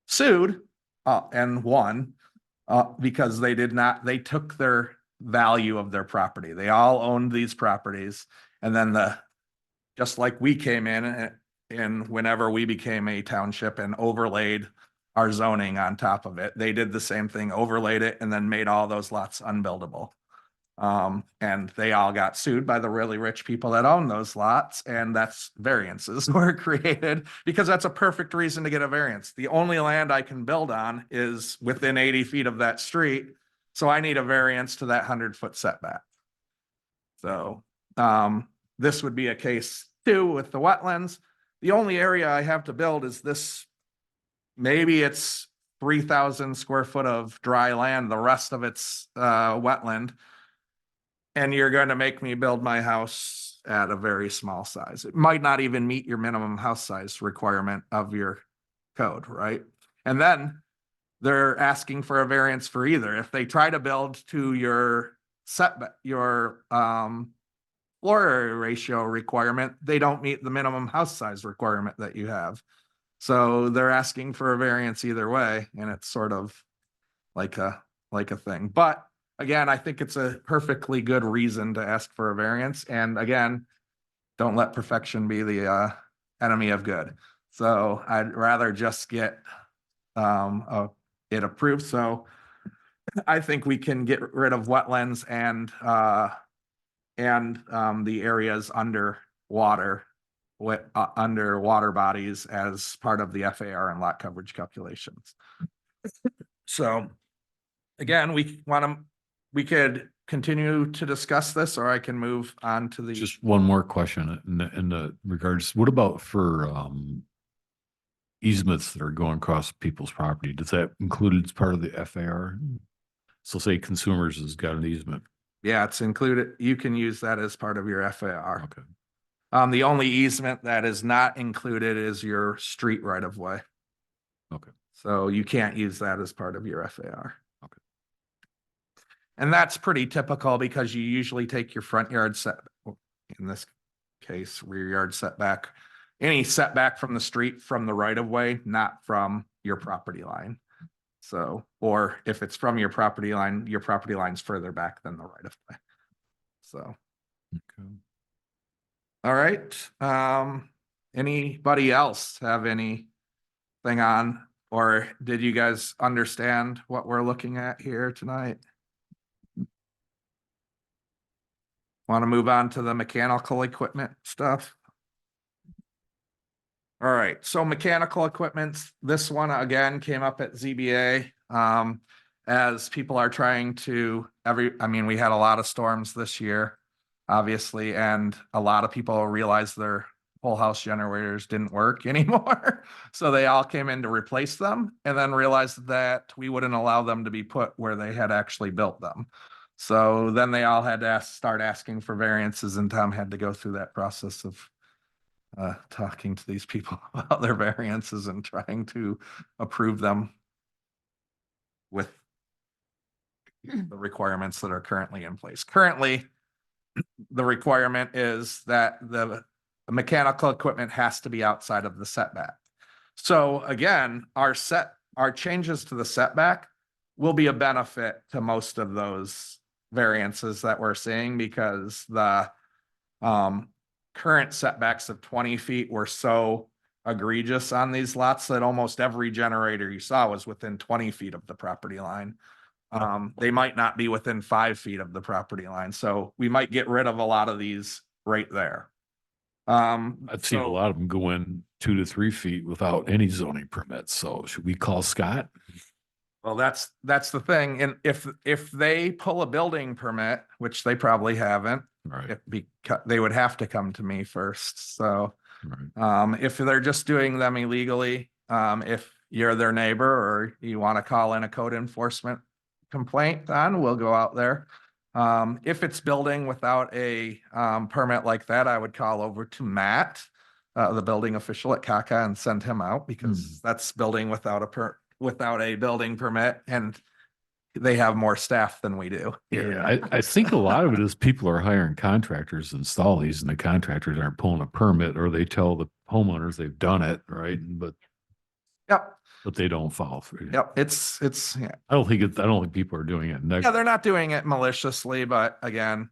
sued and won because they took their value of their property. They all owned these properties. And then just like we came in and whenever we became a township and overlaid our zoning on top of it, they did the same thing, overlaid it, and then made all those lots unbuildable. And they all got sued by the really rich people that own those lots, and that's variances were created because that's a perfect reason to get a variance. The only land I can build on is within 80 feet of that street, so I need a variance to that 100-foot setback. So, this would be a case too with the wetlands. The only area I have to build is this. Maybe it's 3,000 square foot of dry land, the rest of it's wetland. And you're going to make me build my house at a very small size. It might not even meet your minimum house size requirement of your code, right? And then they're asking for a variance for either. If they try to build to your setback, your floor area ratio requirement, they don't meet the minimum house size requirement that you have. So they're asking for a variance either way, and it's sort of like a thing. But again, I think it's a perfectly good reason to ask for a variance. And again, don't let perfection be the enemy of good. So I'd rather just get it approved. So I think we can get rid of wetlands and the areas under water bodies as part of the FAR and lot coverage calculations. So again, we could continue to discuss this, or I can move on to the. Just one more question in the regards, what about for easements that are going across people's property? Does that include as part of the FAR? So say consumers has got an easement. Yeah, it's included. You can use that as part of your FAR. Okay. The only easement that is not included is your street right of way. Okay. So you can't use that as part of your FAR. Okay. And that's pretty typical because you usually take your front yard in this case, rear yard setback, any setback from the street from the right of way, not from your property line. So, or if it's from your property line's further back than the right of way. So. Okay. All right. Anybody else have anything on, or did you guys understand what we're looking at here tonight? Want to move on to the mechanical equipment stuff? All right, so mechanical equipment, this one again came up at ZBA. As people are trying to we had a lot of storms this year, obviously, and a lot of people realized their whole house generators didn't work anymore. So they all came in to replace them and then realized that we wouldn't allow them to be put where they had actually built them. So then they all had to start asking for variances, and Tom had to go through that process of talking to these people about their variances and trying to approve them with the requirements that are currently in place. Currently, the requirement is that the mechanical equipment has to be outside of the setback. So again, our changes to the setback will be a benefit to most of those variances that we're seeing, because the current setbacks of 20 feet were so egregious on these lots that almost every generator you saw was within 20 feet of the property line. They might not be within 5 feet of the property line. So we might get rid of a lot of these right there. I've seen a lot of them go in 2 to 3 feet without any zoning permits. So should we call Scott? Well, that's the thing. And if they pull a building permit, which they probably haven't, Right. they would have to come to me first. So Right. if they're just doing them illegally, if you're their neighbor or you want to call in a code enforcement complaint, then we'll go out there. If it's building without a permit like that, I would call over to Matt, the building official at Kaka, and send him out, because that's building without a building permit, and they have more staff than we do here. Yeah, I think a lot of it is people are hiring contractors to install these, and the contractors aren't pulling a permit, or they tell the homeowners they've done it, right? But Yep. But they don't follow through. Yep, yeah. I don't think people are doing it. Yeah, they're not doing it maliciously, but again,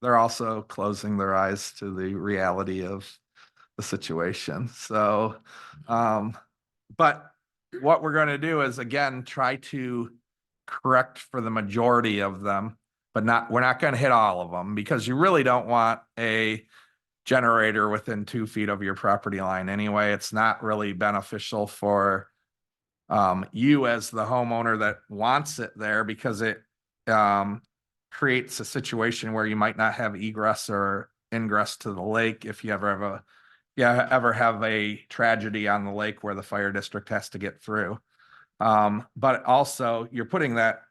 they're also closing their eyes to the reality of the situation. So, but what we're going to do is again, try to correct for the majority of them, but we're not going to hit all of them because you really don't want a generator within 2 feet of your property line anyway. It's not really beneficial for you as the homeowner that wants it there because it creates a situation where you might not have egress or ingress to the lake if you ever have a tragedy on the lake where the fire district has to get through. But also you're putting that,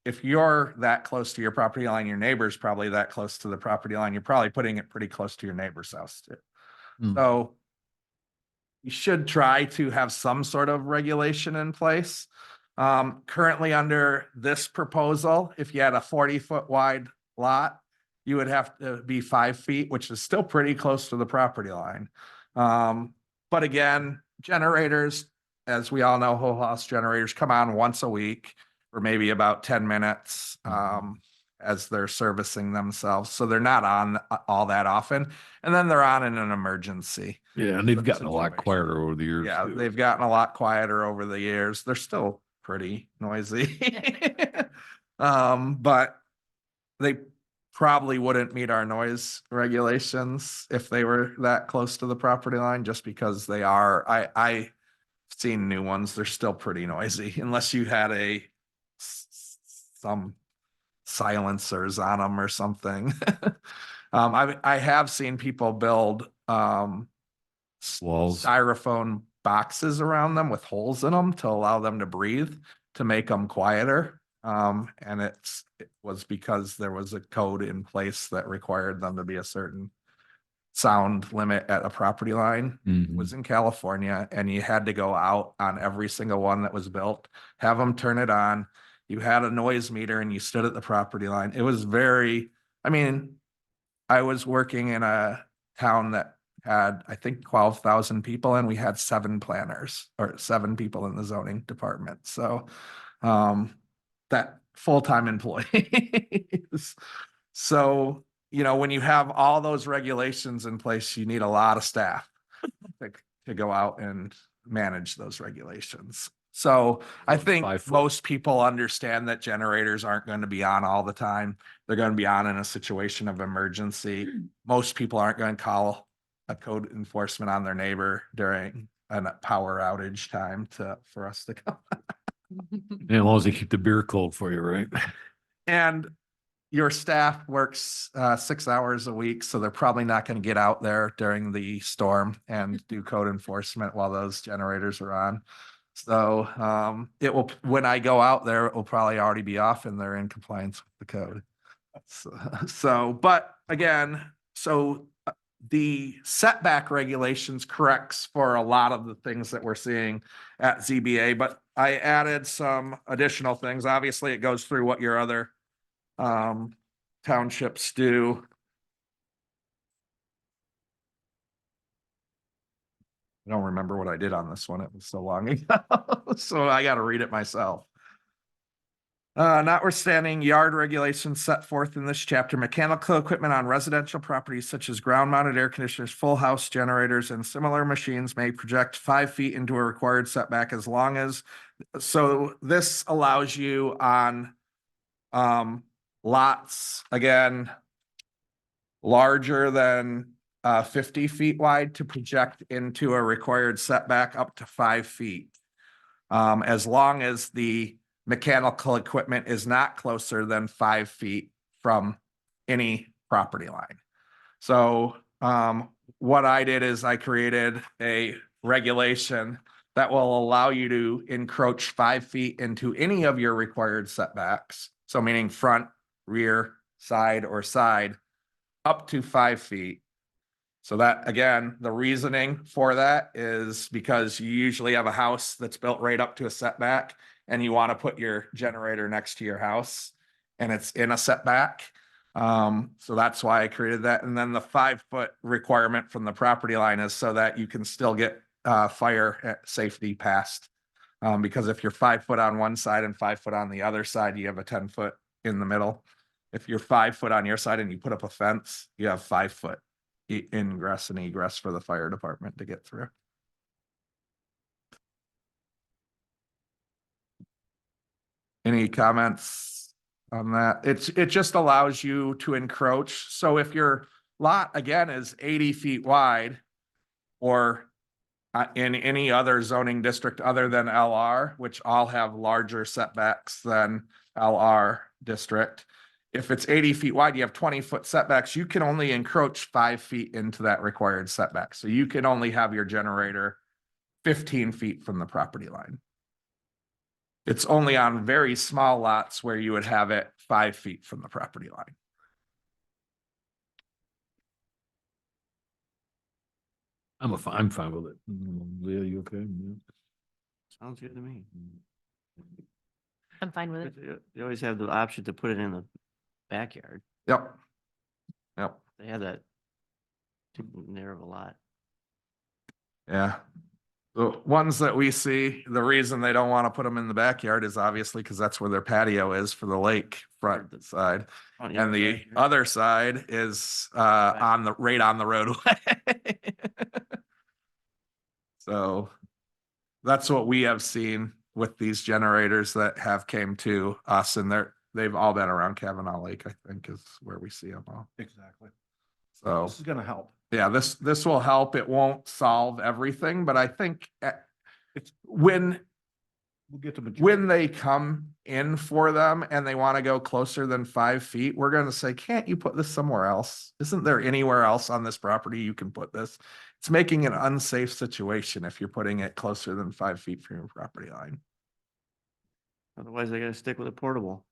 if you're that close to your property line, your neighbor's probably that close to the property line, you're probably putting it pretty close to your neighbor's house too. Hmm. So you should try to have some sort of regulation in place. Currently under this proposal, if you had a 40-foot wide lot, you would have to be 5 feet, which is still pretty close to the property line. But again, generators, as we all know, whole house generators come on once a week for maybe about 10 minutes as they're servicing themselves. So they're not on all that often. And then they're on in an emergency. Yeah, and they've gotten a lot Situation. quieter over the years. Yeah, too. they've gotten a lot quieter over the years. They're still pretty noisy. But they probably wouldn't meet our noise regulations if they were that close to the property line, just because they are. I've seen new ones. They're still pretty noisy unless you had some silencers on them or something. I have seen people build Walls. styrofoam boxes around them with holes in them to allow them to breathe, to make them quieter. And it was because there was a code in place that required them to be a certain sound limit at a property line. Mhm. Was in California, and you had to go out on every single one that was built, have them turn it on. You had a noise meter and you stood at the property line. It was I was working in a town that had, I think, 12,000 people, and we had 7 planners or 7 people in the zoning department. So, that full-time employees. So, when you have all those regulations in place, you need a lot of staff to go out and manage those regulations. So I think 5 foot. most people understand that generators aren't going to be on all the time. They're going to be on in a situation of emergency. Most people aren't going to call a code enforcement on their neighbor during a power outage time for us to come. And as long as they keep the beer cold for you, right? And your staff works 6 hours a week, so they're probably not going to get out there during the storm and do code enforcement while those generators are on. So when I go out there, it will probably already be off and they're in compliance with the code. But again, the setback regulations corrects for a lot of the things that we're seeing at ZBA, but I added some additional things. Obviously, it goes through what your other townships do. I don't remember what I did on this one. It was so long ago. So I got to read it myself. Notwithstanding yard regulations set forth in this chapter, mechanical equipment on residential properties such as ground mounted air conditioners, full house generators, and similar machines may project 5 feet into a required setback as long as, so this allows you on lots, again, larger than 50 feet wide to project into a required setback up to 5 feet. As long as the mechanical equipment is not closer than 5 feet from any property line. So what I did is I created a regulation that will allow you to encroach 5 feet into any of your required setbacks. So meaning front, rear, side, or side, up to 5 feet. So that, again, the reasoning for that is because you usually have a house that's built right up to a setback and you want to put your generator next to your house and it's in a setback. So that's why I created that. And then the 5 foot requirement from the property line is so that you can still get fire safety past Because if you're 5 foot on one side and 5 foot on the other side, you have a 10 foot in the middle. If you're 5 foot on your side and you put up a fence, you have 5 foot ingress and egress for the fire department to get through. Any comments on that? It just allows you to encroach. So if your lot again is 80 feet wide or in any other zoning district other than LR, which all have larger setbacks than LR district. If it's 80 feet wide, you have 20-foot setbacks, you can only encroach 5 feet into that required setback. So you can only have your generator 15 feet from the property line. It's only on very small lots where you would have it 5 feet from the property line. I'm fine with it. Leah, you okay? Yeah. Sounds good to me. I'm fine with it. They always have the option to put it in the backyard. Yep. Yep. They have that too narrow of a lot. Yeah. The ones that we see, the reason they don't want to put them in the backyard is obviously because that's where their patio is for the lake front side. Front And yard the backyard. other side is on the right on the roadway. So that's what we have seen with these generators that have came to us, and they've all been around Kavanaugh Lake, I think is where we see them all. Exactly. So This is gonna help. yeah, this will help. It won't solve everything, but I think when We'll get the majority. when they come in for them and they want to go closer than 5 feet, we're going to say, can't you put this somewhere else? Isn't there anywhere else on this property you can put this? It's making an unsafe situation if you're putting it closer than 5 feet from your property line. Otherwise, they gotta stick with a portable.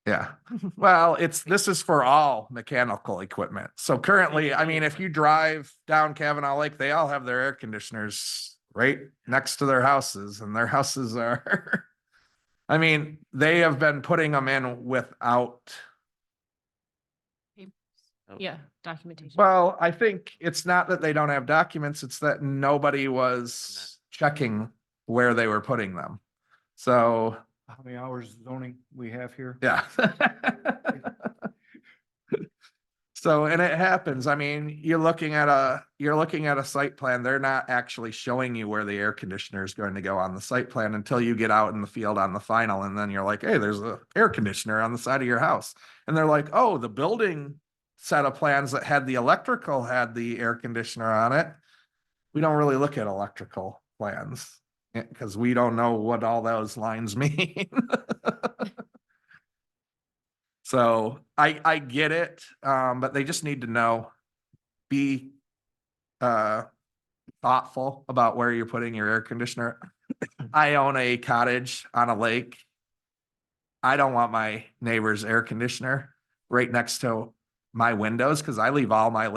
Yeah. Well, this is for all mechanical equipment. So currently, I mean, if you drive down Kavanaugh Lake, they all have their air conditioners right next to their houses, and their houses are, I mean, they have been putting them in without, Yeah, documentation. well, I think it's not that they don't have documents, it's that nobody was checking where they were putting them. So, How many hours zoning we have here? yeah. So, and it happens. I mean, you're looking at a site plan. They're not actually showing you where the air conditioner is going to go on the site plan until you get out in the field on the final. And then you're like, hey, there's a air conditioner on the side of your house. And they're like, oh, the building set of plans that had the electrical had the air conditioner on it. We don't really look at electrical plans because we don't know what all those lines mean. So I get it, but they just need to know, be thoughtful about where you're putting your air conditioner. I own a cottage on a lake. I don't want my neighbor's air conditioner right next to my windows because I leave all my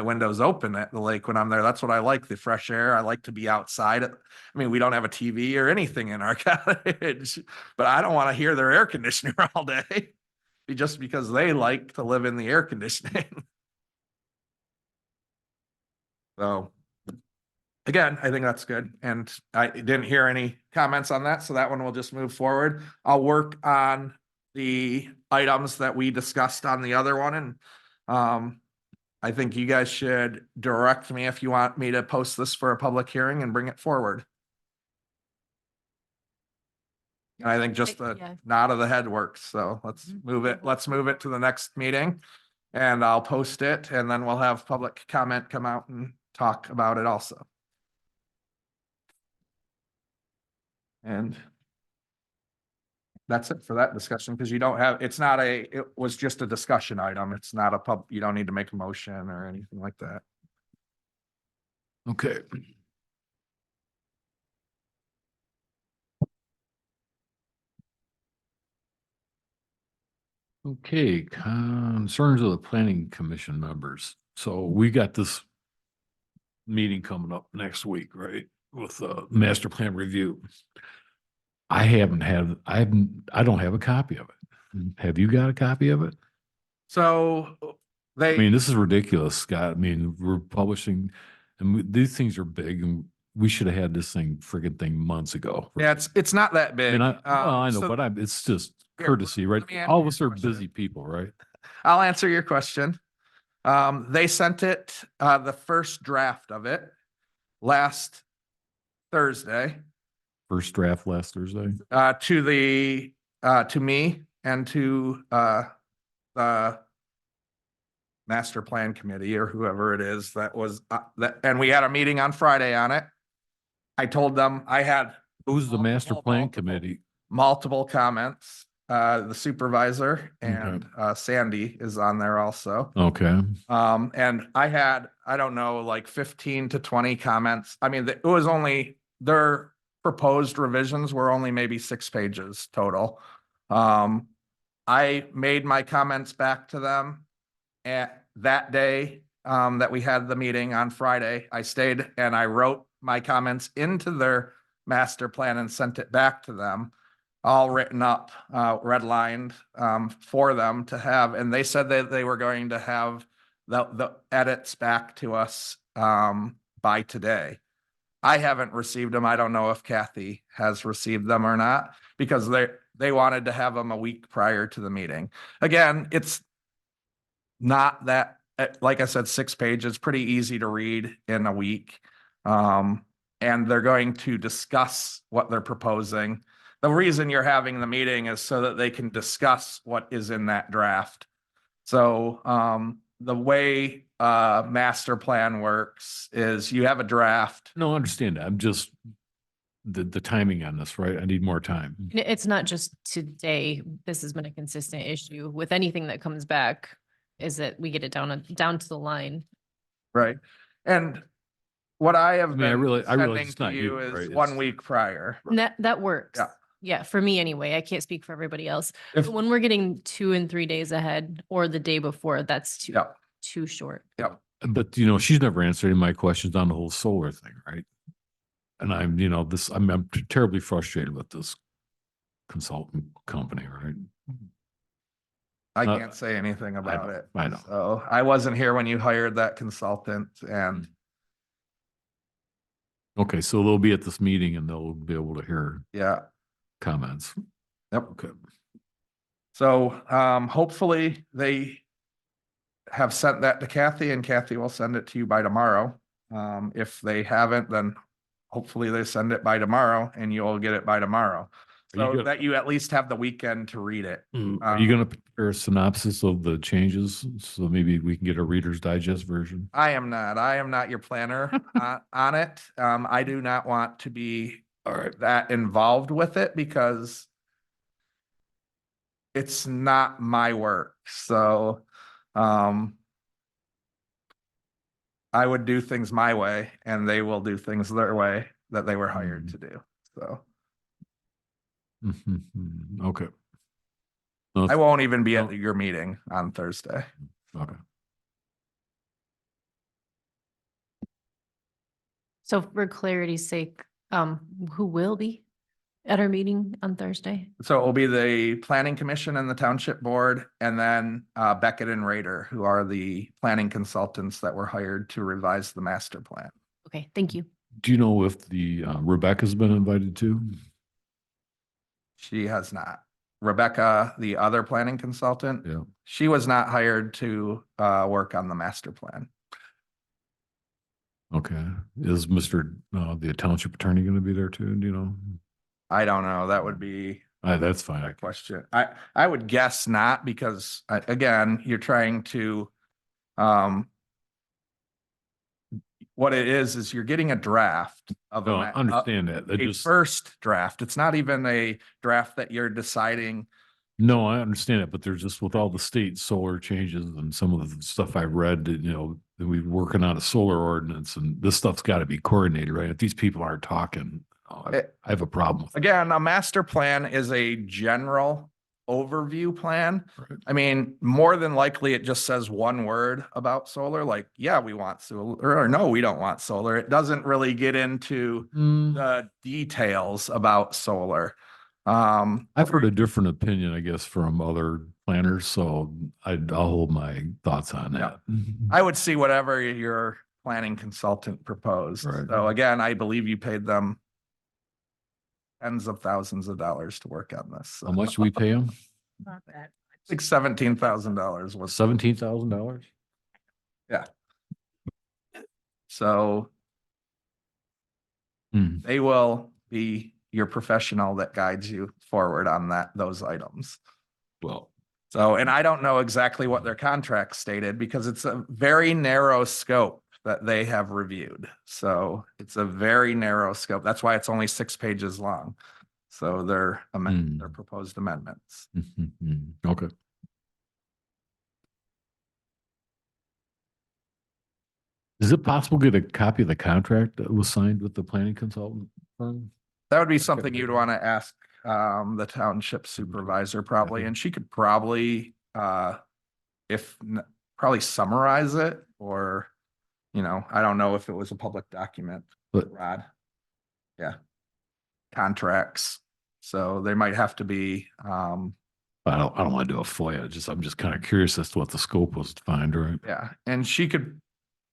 windows open at the lake when I'm there. That's what I like, the fresh air. I like to be outside. I mean, we don't have a TV or anything in our cottage, but I don't want to hear their air conditioner all day. Just because they like to live in the air conditioning. So again, I think that's good. And I didn't hear any comments on that. So that one will just move forward. I'll work on the items that we discussed on the other one. And I think you guys should direct me if you want me to post this for a public hearing and bring it forward. And I think just the Yeah. nod of the head works, so let's move it to the next meeting. And I'll post it, and then we'll have public comment come out and talk about it also. And that's it for that discussion, because you don't have, it was just a discussion item. It's not you don't need to make a motion or anything like that. Okay. Okay, concerns of the planning commission members. So we got this meeting coming up next week, right? With master plan review. I don't have a copy of it. Have you got a copy of it? So I mean, this is ridiculous, Scott. I mean, we're publishing and these things are big and we should have had this friggin' thing months ago. Yeah, it's not that I big. mean, I know, So but it's just Here, courtesy, right? let me answer All of your us are question. busy people, right? I'll answer your question. They sent it, the first draft of it last Thursday, First draft last Thursday. to me and to, the master plan committee or whoever it is that was, and we had a meeting on Friday on it. I told them I had Who's the master plan multiple- committee? multiple comments. The supervisor and, Sandy is on there also. Okay, And I had, I don't know, like 15 to 20 comments. I mean, it was only, their proposed revisions were only maybe 6 pages total. I made my comments back to them at that day, that we had the meeting on Friday. I stayed and I wrote my comments into their master plan and sent it back to them, all written up, redlined, for them to have, and they said that they were going to have the edits back to us, by today. I haven't received them. I don't know if Kathy has received them or not, because they wanted to have them a week prior to the meeting. Again, it's not that, like I said, 6 pages, pretty easy to read in a week. And they're going to discuss what they're proposing. The reason you're having the meeting is so that they can discuss what is in that draft. So, the way, master plan works is you have a draft. no, I understand that. I'm just, the timing on this, right? I need more time. And it's not just today. This has been a consistent issue with anything that comes back, is that we get it down to the line. Right. And what I have I mean, I been realize sending it's to not you you, is right? 1 It's- week prior. And that works. Yeah. Yeah, for me anyway. I can't speak for everybody else. If- But when we're getting 2 and 3 days ahead or the day before, that's too, Yeah. too short. But she's never answered any of my questions on the whole solar thing, right? And I'm terribly frustrated with this consultant company, right? I Uh, can't say anything about know, it. I know. So I wasn't here when you hired that consultant, and Okay, so they'll be at this meeting and they'll be able to hear yeah, comments. yep. Okay. So, hopefully they have sent that to Kathy and Kathy will send it to you by tomorrow. If they haven't, then hopefully they send it by tomorrow and you'll get it by tomorrow. Are you So gonna- that you at least have the weekend to read it. Are you gonna prepare a synopsis of the changes? So maybe we can get a Reader's Digest version? I am not your planner on it. I do not want to be All right. that involved with it because it's not my work. So, I would do things my way and they will do things their way that they were hired to do. So Mhm. Okay. I won't even be at your meeting on Thursday. Okay. So for clarity's sake, who will be at our meeting on Thursday? So it will be the planning commission and the township board, and then Beckett and Rader, who are the planning consultants that were hired to revise the master plan. Okay, thank you. Do you know if the Rebecca's been invited too? She has not. Rebecca, the other planning consultant, Yeah. she was not hired to work on the master plan. Okay. Is the township attorney gonna be there too? Do you know? I don't know. That would be That's fine. a question. I would guess not because again, you're trying to what it is you're getting a draft of No, a I understand that. I a just, first draft. It's not even a draft that you're deciding. no, I understand it, but there's just with all the state solar changes and some of the stuff I read, that, that we're working on a solar ordinance and this stuff's got to be coordinated, right? If these people aren't talking, I have a problem with it. Again, a master plan is a general overview plan. Right. I mean, more than likely, it just says one word about solar, like, yeah, we want solar, or no, we don't want solar. It doesn't really get into the details about solar. I've heard a different opinion, I guess, from other planners, so I'll hold my thoughts on Yeah. that. I would see whatever your planning consultant proposed. Right. So again, I believe you paid them tens of thousands of dollars to work on this. How much do we pay them? Not bad. Like $17,000 was, $17,000? so Hmm, they will be your professional that guides you forward on those items. well, So, and I don't know exactly what their contract stated because it's a very narrow scope that they have reviewed. So it's a very narrow scope. That's why it's only 6 pages long. So their their proposed amendments. okay. Is it possible to get a copy of the contract that was signed with the planning consultant firm? That would be something you'd want to ask the township supervisor probably, and she could probably probably summarize it, or I don't know if it was a public document, But Rod. Yeah. Contracts. So they might have to be I don't want to do a FOIA, I'm just kind of curious as to what the scope was defined, right? yeah, and she could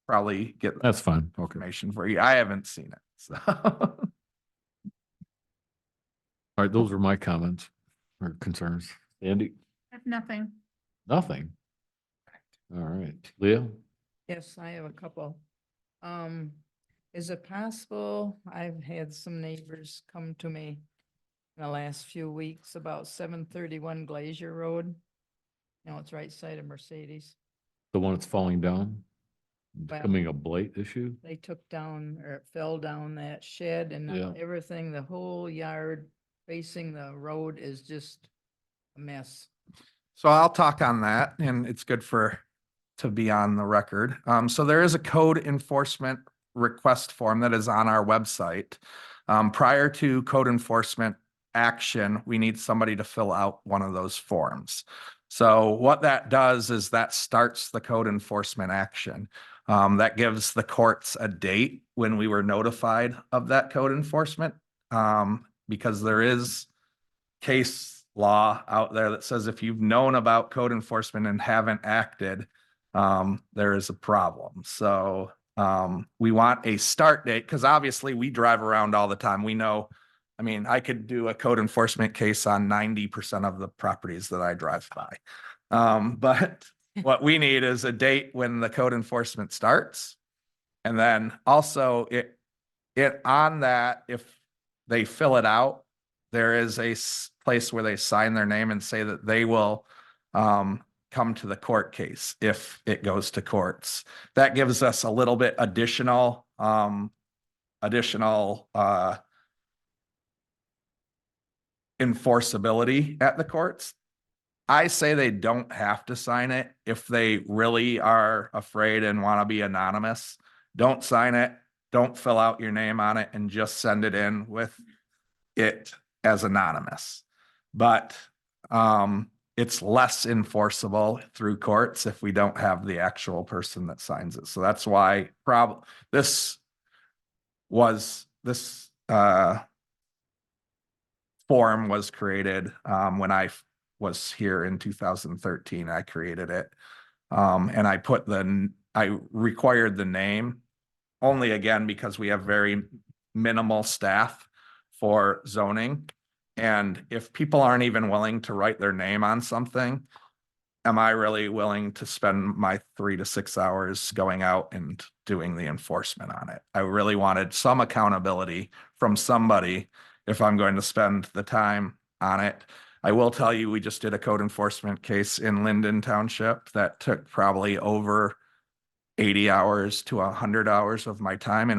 probably get that That's fine, okay. information for you. I haven't seen it, so. All right, those are my comments or concerns. Andy? I have nothing. Nothing. All right, Leah? Yes, I have a couple. Is it possible, I've had some neighbors come to me in the last few weeks about 731 Glacier Road. It's right side of Mercedes. The one that's falling down? Well- Becoming a blight issue? They took down or it fell down that shed and now Yeah. everything, the whole yard facing the road is just a mess. So I'll talk on that, and it's good to be on the record. So there is a code enforcement request form that is on our website. Prior to code enforcement action, we need somebody to fill out one of those forms. So what that does is that starts the code enforcement action. That gives the courts a date when we were notified of that code enforcement. Because there is case law out there that says if you've known about code enforcement and haven't acted, there is a problem. So we want a start date because obviously we drive around all the time. We know, I could do a code enforcement case on 90% of the properties that I drive by. But what we need is a date when the code enforcement starts. And then also it on that, if they fill it out, there is a place where they sign their name and say that they will come to the court case if it goes to courts. That gives us a little bit additional enforceability at the courts. I say they don't have to sign it if they really are afraid and want to be anonymous. Don't sign it. Don't fill out your name on it and just send it in with it as anonymous. But it's less enforceable through courts if we don't have the actual person that signs it. So that's why this form was created when I was here in 2013. I created it. And I required the name only again because we have very minimal staff for zoning. And if people aren't even willing to write their name on something, am I really willing to spend my 3 to 6 hours going out and doing the enforcement on it? I really wanted some accountability from somebody if I'm going to spend the time on it. I will tell you, we just did a code enforcement case in Linden Township that took probably over 80 hours to 100 hours of my time.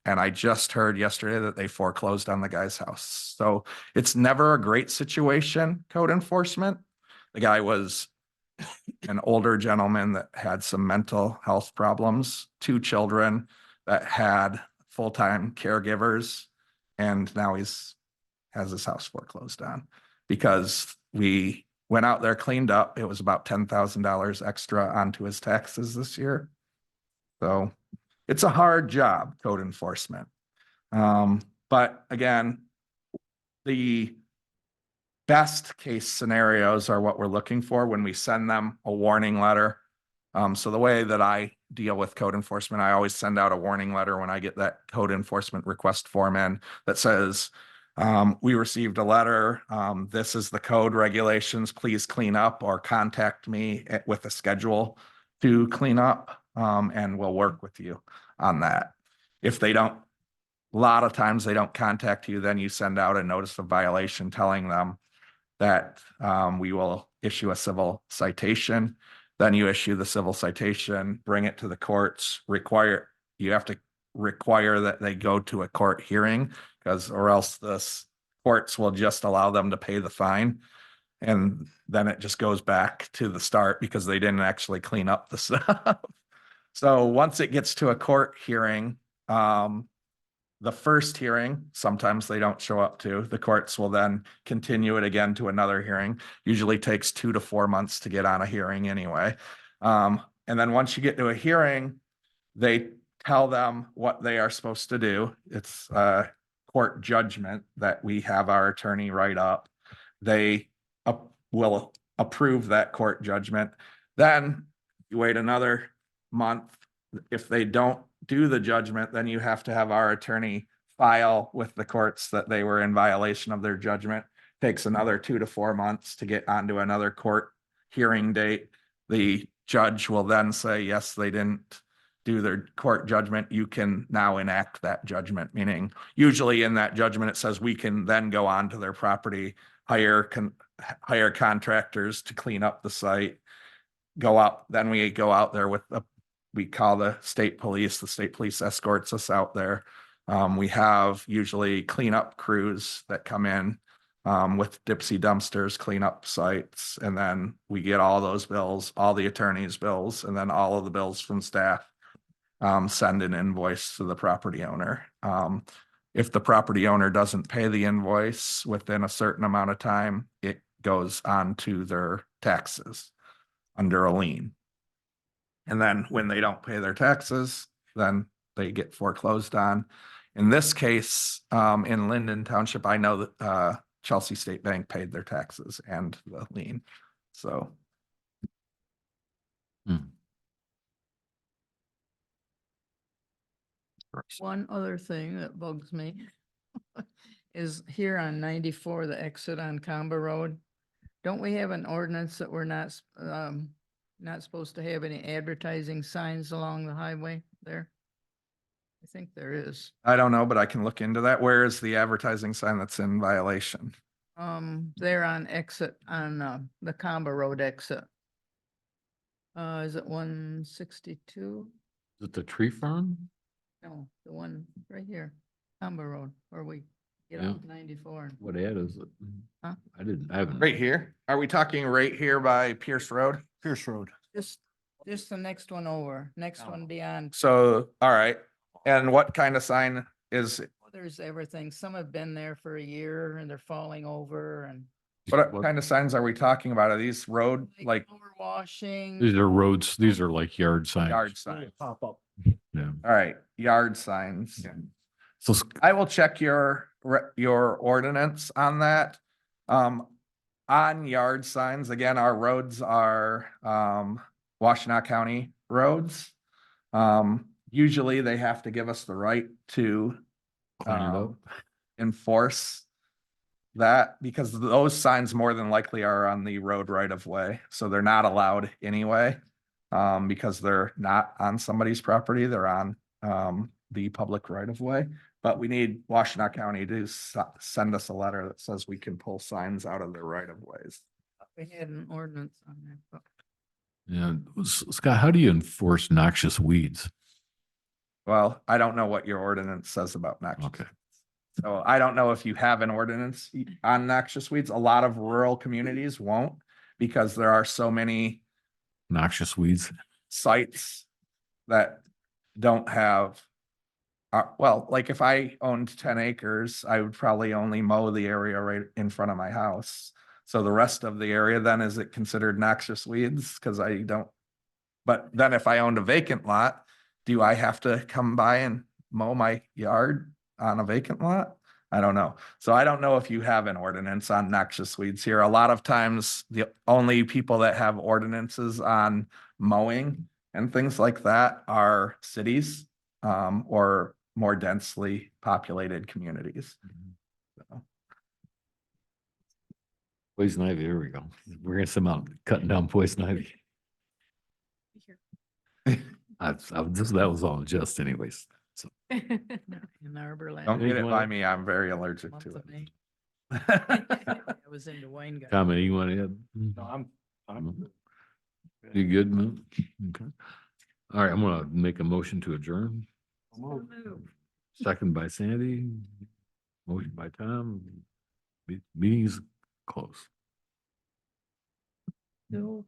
And I just heard yesterday that they foreclosed on the guy's house. So it's never a great situation, code enforcement. The guy was an older gentleman that had some mental health problems, 2 children that had full-time caregivers, and now has his house foreclosed on because we went out there, cleaned up. It was about $10,000 extra onto his taxes this year. So it's a hard job, code enforcement. But again, the best case scenarios are what we're looking for when we send them a warning letter. So the way that I deal with code enforcement. I always send out a warning letter when I get that code enforcement request form in that says, we received a letter. This is the code regulations. Please clean up or contact me with a schedule to clean up. And we'll work with you on that. If they don't, a lot of times they don't contact you, then you send out a notice of violation telling them that we will issue a civil citation. Then you issue the civil citation, bring it to the courts, you have to require that they go to a court hearing, because or else the courts will just allow them to pay the fine. And then it just goes back to the start because they didn't actually clean up the stuff. So once it gets to a court hearing, the first hearing, sometimes they don't show up to, the courts will then continue it again to another hearing. Usually takes 2 to 4 months to get on a hearing anyway. And then once you get to a hearing, they tell them what they are supposed to do. It's a court judgment that we have our attorney write up. They will approve that court judgment. Then you wait another month. If they don't do the judgment, then you have to have our attorney file with the courts that they were in violation of their judgment. Takes another 2 to 4 months to get onto another court hearing date. The judge will then say, yes, they didn't do their court judgment. You can now enact that judgment, meaning usually in that judgment, it says we can then go on to their property, hire contractors to clean up the site, go out, then we go out there with we call the state police escorts us out there. We have usually cleanup crews that come in with Dipsy dumpsters, clean up sites, and then we get all those bills, all the attorney's bills, and then all of the bills from staff, send an invoice to the property owner. If the property owner doesn't pay the invoice within a certain amount of time, it goes on to their taxes under a lien. And then when they don't pay their taxes, then they get foreclosed on. In this case, in Linden Township, I know that Chelsea State Bank paid their taxes and the lien. So. One other thing that bugs me is here on 94, the exit on Comba Road. Don't we have an ordinance that we're not supposed to have any advertising signs along the highway there? I think there is. I don't know, but I can look into that. Where is the advertising sign that's in violation? There on exit on the Comba Road exit. Is it 162? Is it the tree farm? No, the one right here, Comba Road, where we get Yeah. off 94. What ad is it? Huh? I haven't. Right here? Are we talking right here by Pierce Road? Pierce Road. Just the next one over, next one beyond. So, all right. And what kind of sign is, There's everything. Some have been there for a year and they're falling over and. what kind of signs are we talking about? Are these road, like Overwashing. These are roads, these are like yard signs. yard signs? Pop up. Yeah. All right, yard signs. So I will check your ordinance on that. On yard signs, again, our roads are, Washtenaw County roads. Usually they have to give us the right to, clean it up. enforce that, because those signs more than likely are on the road right of way, so they're not allowed anyway. Because they're not on somebody's property, they're on the public right of way. But we need Washtenaw County to send us a letter that says we can pull signs out of their right of ways. We had an ordinance on that. but Yeah, Scott, how do you enforce noxious weeds? Well, I don't know what your ordinance says about noxious. Okay. So I don't know if you have an ordinance on noxious weeds. A lot of rural communities won't, because there are so many Noxious weeds? sites that don't have. Well, like if I owned 10 acres, I would probably only mow the area right in front of my house. So the rest of the area, then is it considered noxious weeds? Cause I don't. But then if I owned a vacant lot, do I have to come by and mow my yard on a vacant lot? I don't know. So I don't know if you have an ordinance on noxious weeds here. A lot of times the only people that have ordinances on mowing and things like that are cities or more densely populated communities. So, Poison ivy, there we go. We're gonna send out cutting down poison ivy. That was all just anyways, so. In Arborland. Don't get it by wanna- me, I'm very allergic month to of May. it. I was into wine. garden. Comment you want to add? No, I'm. You good, Mo? Okay. All right, I'm gonna make a motion to adjourn. Second by Sandy. Motion by Tom. Meeting's close. No.